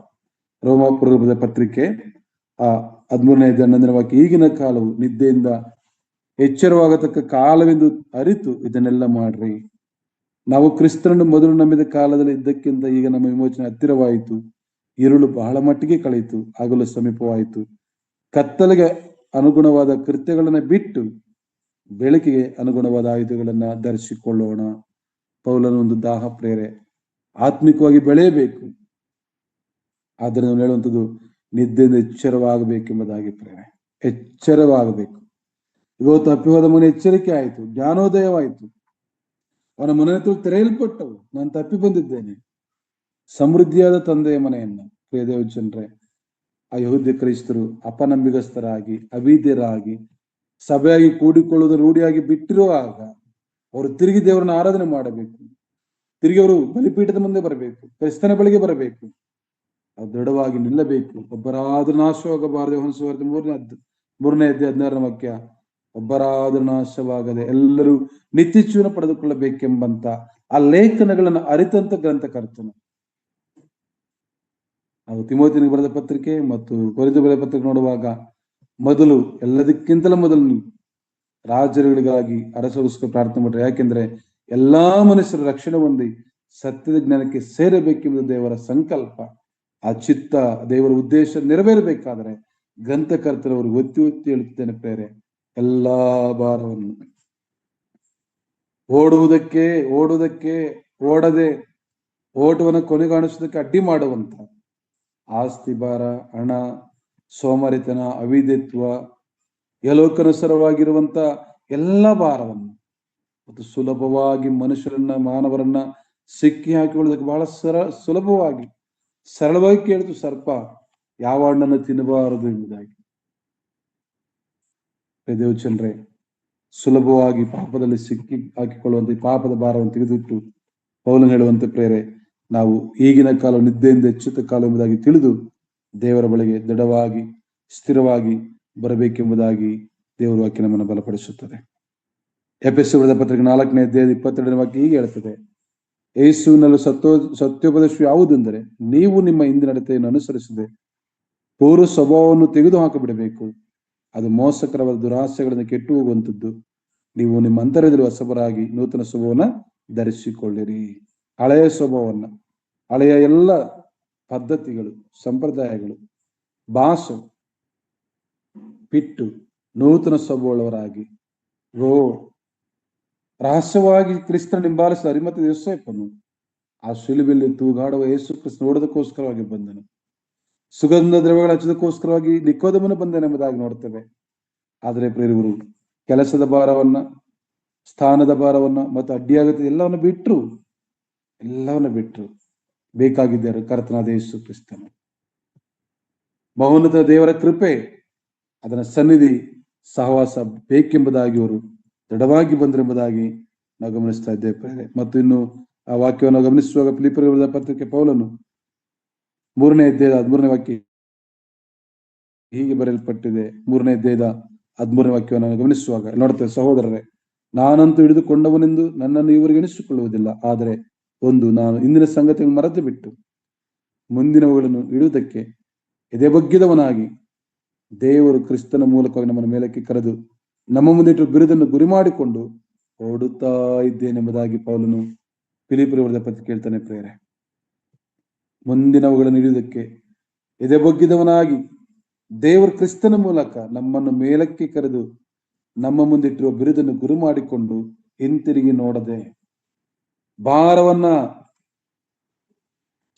ರೋಮಾಪುರದ ಪತ್ರಿಕೆ 13ನೇ ಅಧ್ಯಾಯ 11ನೇ ವಾಕ್ಯ, ಈಗಿನ ಕಾಲವು ನಿದ್ದೆಯಿಂದ ಎಚ್ಚರವಾಗತಕ್ಕ ಕಾಲವೆಂದು ಅರಿತು ಇದನ್ನೆಲ್ಲ ಮಾಡ್ರಿ. ನಾವು ಕ್ರಿಸ್ತನನ್ನು ಮೊದಲು ನಂಬಿದ ಕಾಲದಲ್ಲಿ ಇದ್ದಕ್ಕಿಂತ ಈಗ ನಮ್ಮ ವಿಮೋಚನೆ ಹತ್ತಿರವಾಯಿತು. ഇരുಳು ಬಹಳ ಮಟ್ಟಿಗೆ ಕಳೆಯಿತು, ಹಗಲು ಸಮೀಪವಾಯಿತು. ಕತ್ತಲೆಗೆ ಅನುಗುಣವಾದ ಕೃತ್ಯಗಳನ್ನ ಬಿಟ್ಟು ಬೆಳಕಿಗೆ ಅನುಗುಣವಾದ ಆಯುಧಗಳನ್ನ ಧರಿಸಿಕೊಳ್ಳೋಣ. ಪೌಲನ ಒಂದು ದಾಹ ಪ್ರೇರೆ, ಆತ್ಮಿಕವಾಗಿ ಬೆಳೆಯಬೇಕು. ಆದರೆ ನಾವು ಹೇಳುವಂಥದ್ದು ನಿದ್ದೆಯಿಂದ ಎಚ್ಚರವಾಗಬೇಕೆಂಬುದಾಗಿ ಪ್ರೇರೆ, ಎಚ್ಚರವಾಗಬೇಕು. ಇವತ್ತು ತಪ್ಪಿ ಹೋದ ಮನೆ ಎಚ್ಚರಿಕೆ ಆಯಿತು, ಜ್ಞಾನೋದಯವಾಯಿತು, ಅವನ ಮನೆ ತೆರೆಯಲ್ಪಟ್ಟವು. ನಾನು ತಪ್ಪಿ ಬಂದಿದ್ದೇನೆ. ಸಮೃದ್ಧಿಯಾದ ತಂದೆಯ ಮನೆಯನ್ನ ಪ್ರಿಯ ದೇವ ಜನರೇ, ಆ ಯಹೂದ್ಯ ಕ್ರೈಸ್ತರು ಅಪನಂಬಿಗಸ್ಥರಾಗಿ ಅವಿದ್ಯರಾಗಿ ಸಭೆಯಾಗಿ ಕೂಡಿಕೊಳ್ಳುವುದು ರೂಢಿಯಾಗಿ ಬಿಟ್ಟಿರುವಾಗ ಅವರು ತಿರುಗಿ ದೇವರನ್ನ ಆರಾಧನೆ ಮಾಡಬೇಕು. ತಿರುಗಿ ಅವರು ಬಲಿಪೀಠದ ಮುಂದೆ ಬರಬೇಕು, ಕ್ರಿಸ್ತನ ಬಳಿಗೆ ಬರಬೇಕು, ಅವ್ರು ದೃಢವಾಗಿ ನಿಲ್ಲಬೇಕು. ಒಬ್ಬರಾದ್ರೂ ನಾಶವಾಗಬಾರದು. ಹೊಂಸುವಾರ್ತೆ 3ನೇ ಅಧ್ಯಾಯ 16ನೇ ವಾಕ್ಯ, ಒಬ್ಬರಾದ್ರೂ ನಾಶವಾಗದೆ ಎಲ್ಲರೂ ನಿತ್ಯ ಜೀವನ ಪಡೆದುಕೊಳ್ಳಬೇಕೆಂಬಂತ ಆ ಲೇಖನಗಳನ್ನು ಅರಿತಂತ ಗ್ರಂಥಕರ್ತನು. ನಾವು ತಿಮೋತಿನಿಗೆ ಬರೆದ ಪತ್ರಿಕೆ ಮತ್ತು ಕೊರಿಂಥ ಬರೆದ ಪತ್ರಿಕೆ ನೋಡುವಾಗ ಮೊದಲು ಎಲ್ಲದಕ್ಕಿಂತಲೂ ಮೊದಲು ರಾಜರುಗಳಿಗಾಗಿ ಅರಸರಿಗೋಸ್ಕರ ಪ್ರಾರ್ಥನೆ ಮಾಡ್ರಿ. ಯಾಕೆಂದ್ರೆ ಎಲ್ಲಾ ಮನುಷ್ಯರು ರಕ್ಷಣೆ ಹೊಂದಿ ಸತ್ಯದ ಜ್ಞಾನಕ್ಕೆ ಸೇರಬೇಕೆಂಬುದು ದೇವರ ಸಂಕಲ್ಪ. ಆ ಚಿತ್ತ, ದೇವರ ಉದ್ದೇಶ ನೆರವೇರಬೇಕಾದ್ರೆ ಗ್ರಂಥಕರ್ತರವರು ಒತ್ತಿ ಒತ್ತಿ ಹೇಳುತ್ತೇನೆ ಪ್ರೇರೆ, ಎಲ್ಲಾ ಭಾರವನ್ನು ಓಡುವುದಕ್ಕೆ ಓಡದೆ ಓಟವನ್ನು ಕೊನೆಗಾಣಿಸೋದಕ್ಕೆ ಅಡ್ಡಿ ಮಾಡುವಂತ ಆಸ್ತಿ ಭಾರ, ಹಣ, ಸೋಮಾರಿತನ, ಅವಿಧೇತ್ವ, ಯಲೋಕನುಸರವಾಗಿರುವಂತ ಎಲ್ಲ ಭಾರವನ್ನು ಮತ್ತು ಸುಲಭವಾಗಿ ಮಾನವರನ್ನ ಸಿಕ್ಕಿ ಹಾಕಿಕೊಳ್ಳೋದಕ್ಕೆ ಬಹಳ ಸುಲಭವಾಗಿ ಸರಳವಾಗಿ ಕೇಳಿತು ಸರ್ಪ, ಯಾವ ಹಣ್ಣನ್ನು ತಿನ್ನಬಾರದು ಎಂಬುದಾಗಿ. ದೇವಚಂದ್ರೆ, ಸುಲಭವಾಗಿ ಪಾಪದಲ್ಲಿ ಸಿಕ್ಕಿ ಹಾಕಿಕೊಳ್ಳುವಂತೆ ಪಾಪದ ಭಾರವನ್ನು ತೆಗೆದಿಟ್ಟು ಪೌಲನು ಹೇಳುವಂತೆ ಪ್ರೇರೆ, ನಾವು ಈಗಿನ ಕಾಲ ನಿದ್ದೆಯಿಂದ ಎಚ್ಚೆತ್ತ ಕಾಲ ಎಂಬುದಾಗಿ ತಿಳಿದು ದೇವರ ಬಳಿಗೆ ದೃಢವಾಗಿ ಸ್ಥಿರವಾಗಿ ಬರಬೇಕೆಂಬುದಾಗಿ ದೇವರ ವಾಕ್ಯ ನಮ್ಮನ್ನು ಬಲಪಡಿಸುತ್ತದೆ. ಎಫೆಸರ ಬರೆದ ಪತ್ರಿಕೆ 4ನೇ ಅಧ್ಯಾಯದ 22ನೇ ವಾಕ್ಯ ಹೀಗೆ ಹೇಳುತ್ತದೆ, ಯೇಸುವಿನಲ್ಲಿ ಸತ್ಯೋಪದೇಶ ಯಾವುದೆಂದರೆ, ನೀವು ನಿಮ್ಮ ಹಿಂದಿನ ನಡತೆಯನ್ನು ಅನುಸರಿಸದೆ ಪೂರ್ವ ಸ್ವಭಾವವನ್ನು ತೆಗೆದು ಹಾಕಿಬಿಡಬೇಕು. ಅದು ಮೋಸಕರವಾದ ದುರಾಸೆಗಳನ್ನು ಕೆಟ್ಟು ಹೋಗುವಂಥದ್ದು. ನೀವು ನಿಮ್ಮ ಅಂತರ್ಯದಲ್ಲಿ ಹೊಸಬರಾಗಿ ನೂತನ ಸ್ವಭಾವನ ಧರಿಸಿಕೊಳ್ಳಿರಿ. ಹಳೆಯ ಸ್ವಭಾವವನ್ನ, ಹಳೆಯ ಎಲ್ಲ ಪದ್ಧತಿಗಳು, ಸಂಪ್ರದಾಯಗಳು, ಭಾಷೆ ಬಿಟ್ಟು ನೂತನ ಸ್ವಭಾವಗಳವರಾಗಿ ರಹಸ್ಯವಾಗಿ ಕ್ರಿಸ್ತನ ಹಿಂಬಾಲಿಸಿದ ಅರಿಮತ್ತ ಯೋಸೇಫನು ಆ ಶಿಲುಬೆಯಲ್ಲಿ ತೂಗಾಡುವ ಯೇಸು ಕ್ರಿಸ್ತ ನೋಡೋದಕ್ಕೋಸ್ಕರವಾಗಿ ಬಂದನು. ಸುಗಂಧ ದ್ರವ್ಯಗಳ ಹಚ್ಚೋದಕ್ಕೋಸ್ಕರವಾಗಿ ನಿಕೋದೇಮನು ಬಂದನೆಂಬುದಾಗಿ ನೋಡ್ತೇವೆ. ಆದರೆ ಪ್ರಿಯರು, ಕೆಲಸದ ಭಾರವನ್ನ, ಸ್ಥಾನದ ಭಾರವನ್ನ ಮತ್ತು ಅಡ್ಡಿಯಾಗುತ್ತೆ ಎಲ್ಲವನ್ನ ಬಿಟ್ರು ಬೇಕಾಗಿದ್ದಾರೆ ಕರ್ತನಾದ ಯೇಸು ಕ್ರಿಸ್ತನು. ಮಹೋನ್ನತ ದೇವರ ಕೃಪೆ, ಅದನ್ನ ಸನ್ನಿಧಿ ಸಹವಾಸ ಬೇಕೆಂಬುದಾಗಿ ಅವರು ದೃಢವಾಗಿ ಬಂದರೆಂಬುದಾಗಿ ನಾವು ಗಮನಿಸ್ತಾ ಇದ್ದೇವೆ. ಮತ್ತು ಇನ್ನು ಆ ವಾಕ್ಯವನ್ನು ಗಮನಿಸುವಾಗ ಫಿಲಿಪ್ಪರಿಗೆ ಬರೆದ ಪತ್ರಿಕೆ ಪೌಲನು 3ನೇ ಅಧ್ಯಾಯದ 13ನೇ ವಾಕ್ಯ ಹೀಗೆ ಬರೆಯಲ್ಪಟ್ಟಿದೆ. 3ನೇ ಅಧ್ಯಾಯದ 13ನೇ ವಾಕ್ಯವನ್ನು ಗಮನಿಸುವಾಗ ನೋಡ್ತೇವೆ, ಸಹೋದರರೇ, ನಾನಂತೂ ಹಿಡಿದುಕೊಂಡವನೆಂದು ನನ್ನನ್ನು ಇವರಿಗೆ ಎಣಿಸಿಕೊಳ್ಳುವುದಿಲ್ಲ. ಆದರೆ ಒಂದು, ನಾನು ಇಂದಿನ ಸಂಗತಿಯನ್ನು ಮರೆತು ಬಿಟ್ಟು ಮುಂದಿನವುಗಳನ್ನು ಇಡುವುದಕ್ಕೆ ಎದೆಬಗ್ಗಿದವನಾಗಿ ದೇವರು ಕ್ರಿಸ್ತನ ಮೂಲಕವಾಗಿ ನಮ್ಮನ್ನು ಮೇಲಕ್ಕೆ ಕರೆದು ನಮ್ಮ ಮುಂದಿಟ್ಟು ಬಿರುದನ್ನು ಗುರಿ ಮಾಡಿಕೊಂಡು ಓಡುತ್ತಾ ಇದ್ದೇನೆಂಬುದಾಗಿ ಪೌಲನು ಫಿಲಿಪ್ಪರಿಗೆ ಬರೆದ ಪತ್ರಿಕೆ ಹೇಳ್ತಾನೆ ಪ್ರೇರೆ. ಮುಂದಿನವುಗಳನ್ನು ಹಿಡಿಯುವುದಕ್ಕೆ ಎದೆಬಗ್ಗಿದವನಾಗಿ ದೇವರು ಕ್ರಿಸ್ತನ ಮೂಲಕ ನಮ್ಮನ್ನು ಮೇಲಕ್ಕೆ ಕರೆದು ನಮ್ಮ ಮುಂದಿಟ್ಟಿರುವ ಬಿರುದನ್ನು ಗುರಿ ಮಾಡಿಕೊಂಡು ಹಿಂತಿರುಗಿ ನೋಡದೆ ಭಾರವನ್ನ,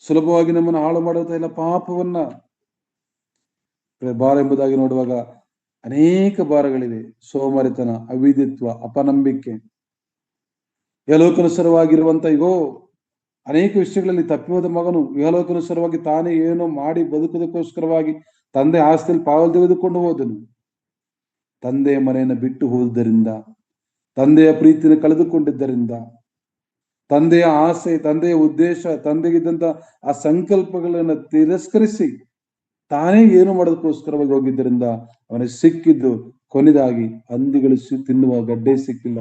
ಸುಲಭವಾಗಿ ನಮ್ಮನ್ನು ಹಾಳು ಮಾಡುವಂತ ಎಲ್ಲ ಪಾಪವನ್ನ, ಭಾರ ಎಂಬುದಾಗಿ ನೋಡುವಾಗ ಅನೇಕ ಭಾರಗಳಿವೆ. ಸೋಮಾರಿತನ, ಅವಿಧಿತ್ವ, ಅಪನಂಬಿಕೆ, ಯಲೋಕನುಸರವಾಗಿರುವಂತ ಅನೇಕ ವಿಷಯಗಳಲ್ಲಿ ತಪ್ಪಿ ಹೋದ ಮಗನು ಇಹಲೋಕನುಸರವಾಗಿ ತಾನೇ ಏನೋ ಮಾಡಿ ಬದುಕುವುದಕ್ಕೋಸ್ಕರವಾಗಿ ತಂದೆ ಆಸ್ತಿಯಲ್ಲಿ ಪಾವಲು ತೆಗೆದುಕೊಂಡು ಹೋದನು. ತಂದೆಯ ಮನೆಯನ್ನು ಬಿಟ್ಟು ಹೋದುದರಿಂದ, ತಂದೆಯ ಪ್ರೀತಿಯನ್ನು ಕಳೆದುಕೊಂಡಿದ್ದರಿಂದ, ತಂದೆಯ ಆಸೆ, ತಂದೆಯ ಉದ್ದೇಶ, ತಂದೆಗಿದ್ದಂತ ಆ ಸಂಕಲ್ಪಗಳನ್ನು ತಿರಸ್ಕರಿಸಿ ತಾನೇ ಏನು ಮಾಡೋದಕ್ಕೋಸ್ಕರವಾಗಿ ಹೋಗಿದ್ದರಿಂದ ಅವನಿಗೆ ಸಿಕ್ಕಿದ್ದು ಕೊನೆದಾಗಿ ಹಂದಿಗಳು ತಿನ್ನುವ ಗಡ್ಡೆ ಸಿಕ್ಕಿಲ್ಲ.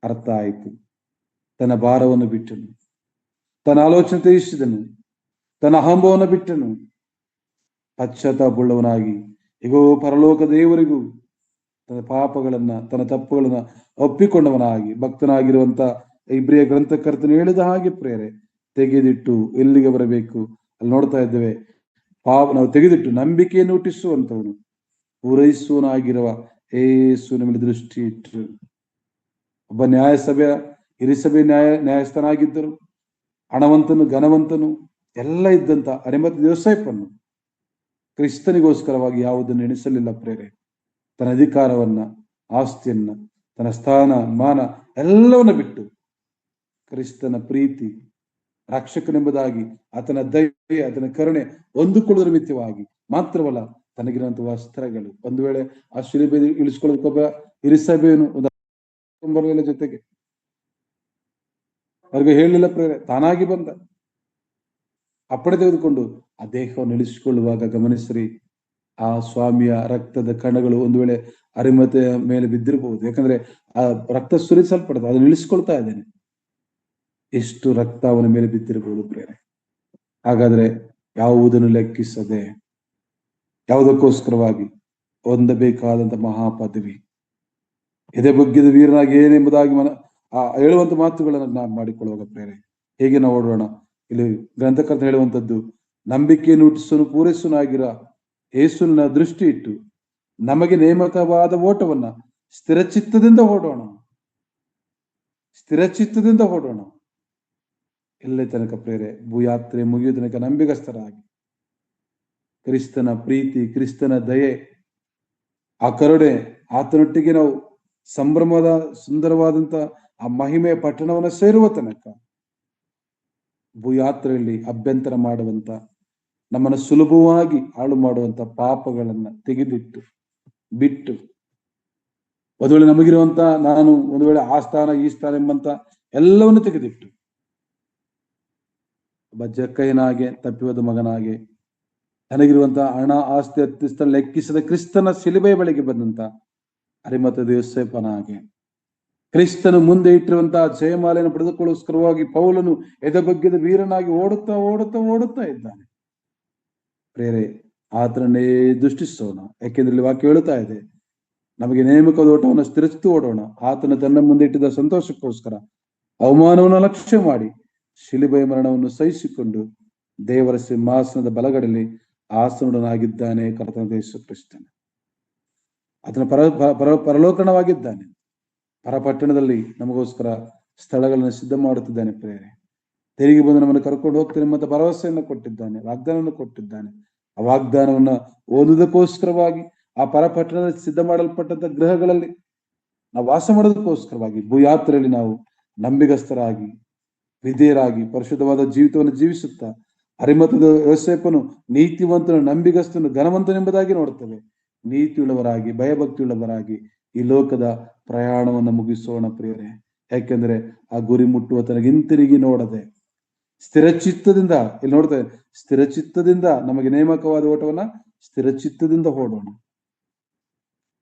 ಅರ್ಥ ಆಯಿತು. ತನ್ನ ಭಾರವನ್ನು ಬಿಟ್ಟನು, ತನ್ನ ಆಲೋಚನೆ ತ್ಯಜಿಸಿದನು, ತನ್ನ ಅಹಂಭಾವವನ್ನು ಬಿಟ್ಟನು. ಪಶ್ಚಾತ್ತಾಪವುಳ್ಳವನಾಗಿ ಪರಲೋಕ ದೇವರಿಗೂ ತನ್ನ ಪಾಪಗಳನ್ನ, ತನ್ನ ತಪ್ಪುಗಳನ್ನ ಒಪ್ಪಿಕೊಂಡವನಾಗಿ ಭಕ್ತನಾಗಿರುವಂತ ಇಬ್ರಿಯ ಗ್ರಂಥಕರ್ತನು ಹೇಳಿದ ಹಾಗೆ ಪ್ರೇರೆ ತೆಗೆದಿಟ್ಟು ಎಲ್ಲಿಗೆ ಬರಬೇಕು ಅಲ್ಲಿ ನೋಡ್ತಾ ಇದ್ದೇವೆ. ನಾವು ತೆಗೆದಿಟ್ಟು ನಂಬಿಕೆಯನ್ನು ಹುಟ್ಟಿಸುವಂತವನು, ಪೂರೈಸುವನಾಗಿರುವ ಏಸು ಮೇಲೆ ದೃಷ್ಟಿ ಇಟ್ಟರು. ಒಬ್ಬ ಹಿರಿಸಭೆ ನ್ಯಾಯಸ್ಥನಾಗಿದ್ದರು, ಹಣವಂತನು, ಘನವಂತನು ಎಲ್ಲ ಇದ್ದಂತ ಅರಿಮತ್ತ ಯೋಸೇಫನ್ನು ಕ್ರಿಸ್ತನಿಗೋಸ್ಕರವಾಗಿ ಯಾವುದನ್ನು ಎಣಿಸಲಿಲ್ಲ ಪ್ರೇರೆ. ತನ್ನ ಅಧಿಕಾರವನ್ನ, ಆಸ್ತಿಯನ್ನ, ತನ್ನ ಸ್ಥಾನ ಮಾನ ಎಲ್ಲವನ್ನ ಬಿಟ್ಟು ಕ್ರಿಸ್ತನ ಪ್ರೀತಿ, ರಕ್ಷಕನೆಂಬುದಾಗಿ ಆತನ ದಯೆ, ಆತನ ಕರುಣೆ ಹೊಂದಿಕೊಳ್ಳುವುದರ ನಿಮಿತ್ತವಾಗಿ ಮಾತ್ರವಲ್ಲ, ತನಗಿರುವಂತ ವಸ್ತ್ರಗಳು, ಒಂದು ವೇಳೆ ಆ ಶಿಲುಬೆ ಇಳಿಸ್ಕೊಳ್ಳೋದಕ್ಕೊಬ್ಬ ಹಿರಿಸಭೆಯನ್ನು ಬರಲಿಲ್ಲ ಜೊತೆಗೆ, ಅವ್ರಿಗೆ ಹೇಳಲಿಲ್ಲ ಪ್ರೇರೆ, ತಾನಾಗಿ ಬಂದ ಅಪ್ಪಣೆ ತೆಗೆದುಕೊಂಡು ಆ ದೇಹವನ್ನು ಇಳಿಸಿಕೊಳ್ಳುವಾಗ ಗಮನಿಸ್ರಿ, ಆ ಸ್ವಾಮಿಯ ರಕ್ತದ ಕಣಗಳು ಒಂದು ವೇಳೆ ಅರಿಮತೆಯ ಮೇಲೆ ಬಿದ್ದಿರಬಹುದು. ಯಾಕಂದ್ರೆ ಆ ರಕ್ತ ಸುರಿಸಲ್ಪಡುತ್ತೆ, ಅದನ್ನು ಇಳಿಸ್ಕೊಳ್ತಾ ಇದ್ದೇನೆ. ಎಷ್ಟು ರಕ್ತ ಅವನ ಮೇಲೆ ಬಿದ್ದಿರಬಹುದು ಪ್ರೇರೆ. ಹಾಗಾದ್ರೆ ಯಾವುದನ್ನು ಲೆಕ್ಕಿಸದೆ ಯಾವುದಕ್ಕೋಸ್ಕರವಾಗಿ ಹೊಂದಬೇಕಾದಂತ ಮಹಾಪದವಿ, ಎದೆ ಬಗ್ಗಿದ ವೀರನಾಗಿ ಏನೆಂಬುದಾಗಿ ಹೇಳುವಂತ ಮಾತುಗಳನ್ನು ನಾವು ಮಾಡಿಕೊಳ್ಳುವಾಗ ಪ್ರೇರೆ, ಹೇಗೆ ನಾವು ಓಡೋಣ? ಇಲ್ಲಿ ಗ್ರಂಥಕರ್ತ ಹೇಳುವಂಥದ್ದು, ನಂಬಿಕೆಯನ್ನು ಹುಟ್ಟಿಸಲು ಪೂರೈಸುವನಾಗಿರ ಯೇಸುವಿನ ದೃಷ್ಟಿ ಇಟ್ಟು ನಮಗೆ ನೇಮಕವಾದ ಓಟವನ್ನ ಸ್ಥಿರಚಿತ್ತದಿಂದ ಓಡೋಣ. ಸ್ಥಿರಚಿತ್ತದಿಂದ ಓಡೋಣ. ಎಲ್ಲೇ ತನಕ ಪ್ರೇರೆ, ಭೂಯಾತ್ರೆ ಮುಗಿಯುವ ತನಕ ನಂಬಿಗಸ್ತರಾಗಿ ಕ್ರಿಸ್ತನ ಪ್ರೀತಿ, ಕ್ರಿಸ್ತನ ದಯೆ, ಆ ಕರುಣೆ, ಆತನೊಟ್ಟಿಗೆ ನಾವು ಸಂಭ್ರಮದ ಸುಂದರವಾದಂತ ಆ ಮಹಿಮೆಯ ಪಟ್ಟಣವನ್ನು ಸೇರುವ ತನಕ ಭೂಯಾತ್ರೆಯಲ್ಲಿ ಅಭ್ಯಂತರ ಮಾಡುವಂತ, ನಮ್ಮನ್ನು ಸುಲಭವಾಗಿ ಹಾಳು ಮಾಡುವಂತ ಪಾಪಗಳನ್ನ ತೆಗೆದಿಟ್ಟು ಬಿಟ್ಟು, ಒಂದು ವೇಳೆ ನಮಗಿರುವಂತ ನಾನು ಒಂದು ವೇಳೆ ಆ ಸ್ಥಾನ ಈ ಸ್ಥಾನ ಎಂಬಂತ ಎಲ್ಲವನ್ನು ತೆಗೆದಿಟ್ಟು ಒಬ್ಬ ಜಕ್ಕಯ್ಯನಾಗೆ, ತಪ್ಪಿಹೋದ ಮಗನಾಗೆ, ನನಗಿರುವಂತಹ ಹಣ ಆಸ್ತಿ ಹತ್ತಿಸ್ತ ಲೆಕ್ಕಿಸದ ಕ್ರಿಸ್ತನ ಶಿಲುಬೆಯ ಬಳಿಗೆ ಬಂದಂತ ಅರಿಮಥದ ಯೋಸೇಫನಾಗೆ, ಕ್ರಿಸ್ತನು ಮುಂದೆ ಇಟ್ಟಿರುವಂತಹ ಜಯಮಾಲೆಯನ್ನು ಪಡೆದುಕೊಳ್ಳೋಸ್ಕರವಾಗಿ ಪೌಲನು ಎದೆಬಗ್ಗಿದ ವೀರನಾಗಿ ಓಡುತ್ತಾ ಓಡುತ್ತಾ ಓಡುತ್ತಾ ಇದ್ದಾನೆ ಪ್ರೇರೆ. ಆತನನ್ನೇ ದೃಷ್ಟಿಸೋಣ. ಯಾಕೆಂದ್ರೆ ಇಲ್ಲಿ ವಾಕ್ಯ ಹೇಳುತ್ತಾ ಇದೆ, ನಮಗೆ ನೇಮಕದ ಓಟವನ್ನು ಸ್ಥಿರಚಿತ್ತು ಓಡೋಣ. ಆತನ ತನ್ನ ಮುಂದೆ ಇಟ್ಟಿದ್ದ ಸಂತೋಷಕ್ಕೋಸ್ಕರ ಅವಮಾನವನ್ನು ಲಕ್ಷ್ಯ ಮಾಡಿ ಶಿಲುಬೆಯ ಮರಣವನ್ನು ಸಹಿಸಿಕೊಂಡು ದೇವರ ಸಿಂಹಾಸನದ ಬಲಗಡೆಯಲ್ಲಿ ಆಸನುಡನಾಗಿದ್ದಾನೆ ಕರ್ತನಾದ ಯೇಸು ಕ್ರಿಸ್ತನು. ಆತನ ಪರಲೋಕಣವಾಗಿದ್ದಾನೆ. ಪರಪಟ್ಟಣದಲ್ಲಿ ನಮಗೋಸ್ಕರ ಸ್ಥಳಗಳನ್ನು ಸಿದ್ಧ ಮಾಡುತ್ತಿದ್ದಾನೆ ಪ್ರೇರೆ. ತೆರಿಗೆ ಬಂದು ನಮ್ಮನ್ನು ಕರ್ಕೊಂಡು ಹೋಗ್ತಾನೆ ಎಂಬ ಭರವಸೆಯನ್ನು ಕೊಟ್ಟಿದ್ದಾನೆ, ವಾಗ್ದಾನವನ್ನು ಕೊಟ್ಟಿದ್ದಾನೆ. ಆ ವಾಗ್ದಾನವನ್ನ ಓದುವುದಕ್ಕೋಸ್ಕರವಾಗಿ ಆ ಪರಪಟ್ಟಣದಲ್ಲಿ ಸಿದ್ಧ ಮಾಡಲ್ಪಟ್ಟಂತ ಗೃಹಗಳಲ್ಲಿ ನಾವು ವಾಸ ಮಾಡೋದಕ್ಕೋಸ್ಕರವಾಗಿ ಭೂಯಾತ್ರೆಯಲ್ಲಿ ನಾವು ನಂಬಿಗಸ್ತರಾಗಿ, ವಿಧೇಯರಾಗಿ, ಪರಿಶುದ್ಧವಾದ ಜೀವಿತವನ್ನು ಜೀವಿಸುತ್ತಾ ಅರಿಮಥದ ಯೋಸೇಫನು ನೀತಿವಂತನು, ನಂಬಿಗಸ್ತನು, ಘನವಂತನೆಂಬುದಾಗಿ ನೋಡುತ್ತೇವೆ. ನೀತಿಯುಳ್ಳವರಾಗಿ, ಭಯಭಕ್ತಿಯುಳ್ಳವರಾಗಿ ಈ ಲೋಕದ ಪ್ರಯಾಣವನ್ನು ಮುಗಿಸೋಣ ಪ್ರಿಯರೇ. ಯಾಕೆಂದ್ರೆ ಆ ಗುರಿ ಮುಟ್ಟುವ ತನಕ ಹಿಂತಿರುಗಿ ನೋಡದೆ ಸ್ಥಿರಚಿತ್ತದಿಂದ, ಇಲ್ಲಿ ನೋಡ್ತೇವೆ, ಸ್ಥಿರಚಿತ್ತದಿಂದ ನಮಗೆ ನೇಮಕವಾದ ಓಟವನ್ನ ಸ್ಥಿರಚಿತ್ತದಿಂದ ಓಡೋಣ.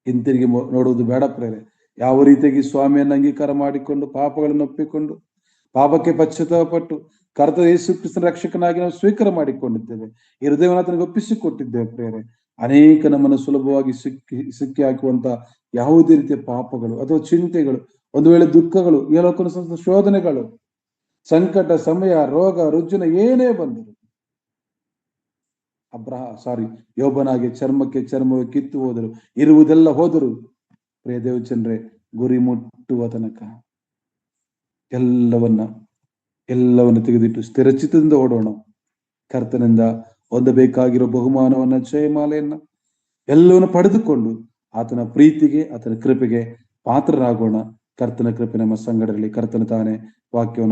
ಹಿಂತಿರುಗಿ ನೋಡುವುದು ಬೇಡ ಪ್ರೇರೆ. ಯಾವ ರೀತಿಯಾಗಿ ಸ್ವಾಮಿಯನ್ನು ಅಂಗೀಕಾರ ಮಾಡಿಕೊಂಡು ಪಾಪಗಳನ್ನು ಒಪ್ಪಿಕೊಂಡು ಪಾಪಕ್ಕೆ ಪಶ್ಚಾತ್ತಾಪಪಟ್ಟು ಕರ್ತನಾದ ಯೇಸು ಕ್ರಿಸ್ತನ ರಕ್ಷಕನಾಗಿ ನಾವು ಸ್ವೀಕಾರ ಮಾಡಿಕೊಂಡಿದ್ದೇವೆ. ಈ ಹೃದಯವನ್ನು ಆತನಿಗೆ ಒಪ್ಪಿಸಿಕೊಟ್ಟಿದ್ದೇವೆ ಪ್ರೇರೆ. ಅನೇಕ ನಮ್ಮನ್ನು ಸುಲಭವಾಗಿ ಸಿಕ್ಕಿ ಹಾಕುವಂತ ಯಾವುದೇ ರೀತಿಯ ಪಾಪಗಳು ಅಥವಾ ಚಿಂತೆಗಳು, ಒಂದು ವೇಳೆ ದುಃಖಗಳು, ಈ ಲೋಕದ ಶೋಧನೆಗಳು, ಸಂಕಟ, ಸಮಯ, ರೋಗ, ರುಜಿನ ಏನೇ ಬಂದರು ಯೋಬನಾಗೆ ಚರ್ಮಕ್ಕೆ ಚರ್ಮವೇ ಕಿತ್ತು ಹೋದರು, ಇರುವುದೆಲ್ಲ ಹೋದರು ಪ್ರಿಯ ದೇವಚಂದ್ರೆ, ಗುರಿ ಮುಟ್ಟುವ ತನಕ ಎಲ್ಲವನ್ನ ತೆಗೆದಿಟ್ಟು ಸ್ಥಿರಚಿತ್ತದಿಂದ ಓಡೋಣ. ಕರ್ತನಿಂದ ಹೊಂದಬೇಕಾಗಿರೋ ಬಹುಮಾನವನ್ನ, ಜಯಮಾಲೆಯನ್ನ ಎಲ್ಲವನ್ನು ಪಡೆದುಕೊಂಡು ಆತನ ಪ್ರೀತಿಗೆ, ಆತನ ಕೃಪೆಗೆ ಪಾತ್ರರಾಗೋಣ. ಕರ್ತನ ಕೃಪೆ ನಮ್ಮ ಸಂಗಡರಲ್ಲಿ. ಕರ್ತನ ತಾನೇ ವಾಕ್ಯವನ್ನು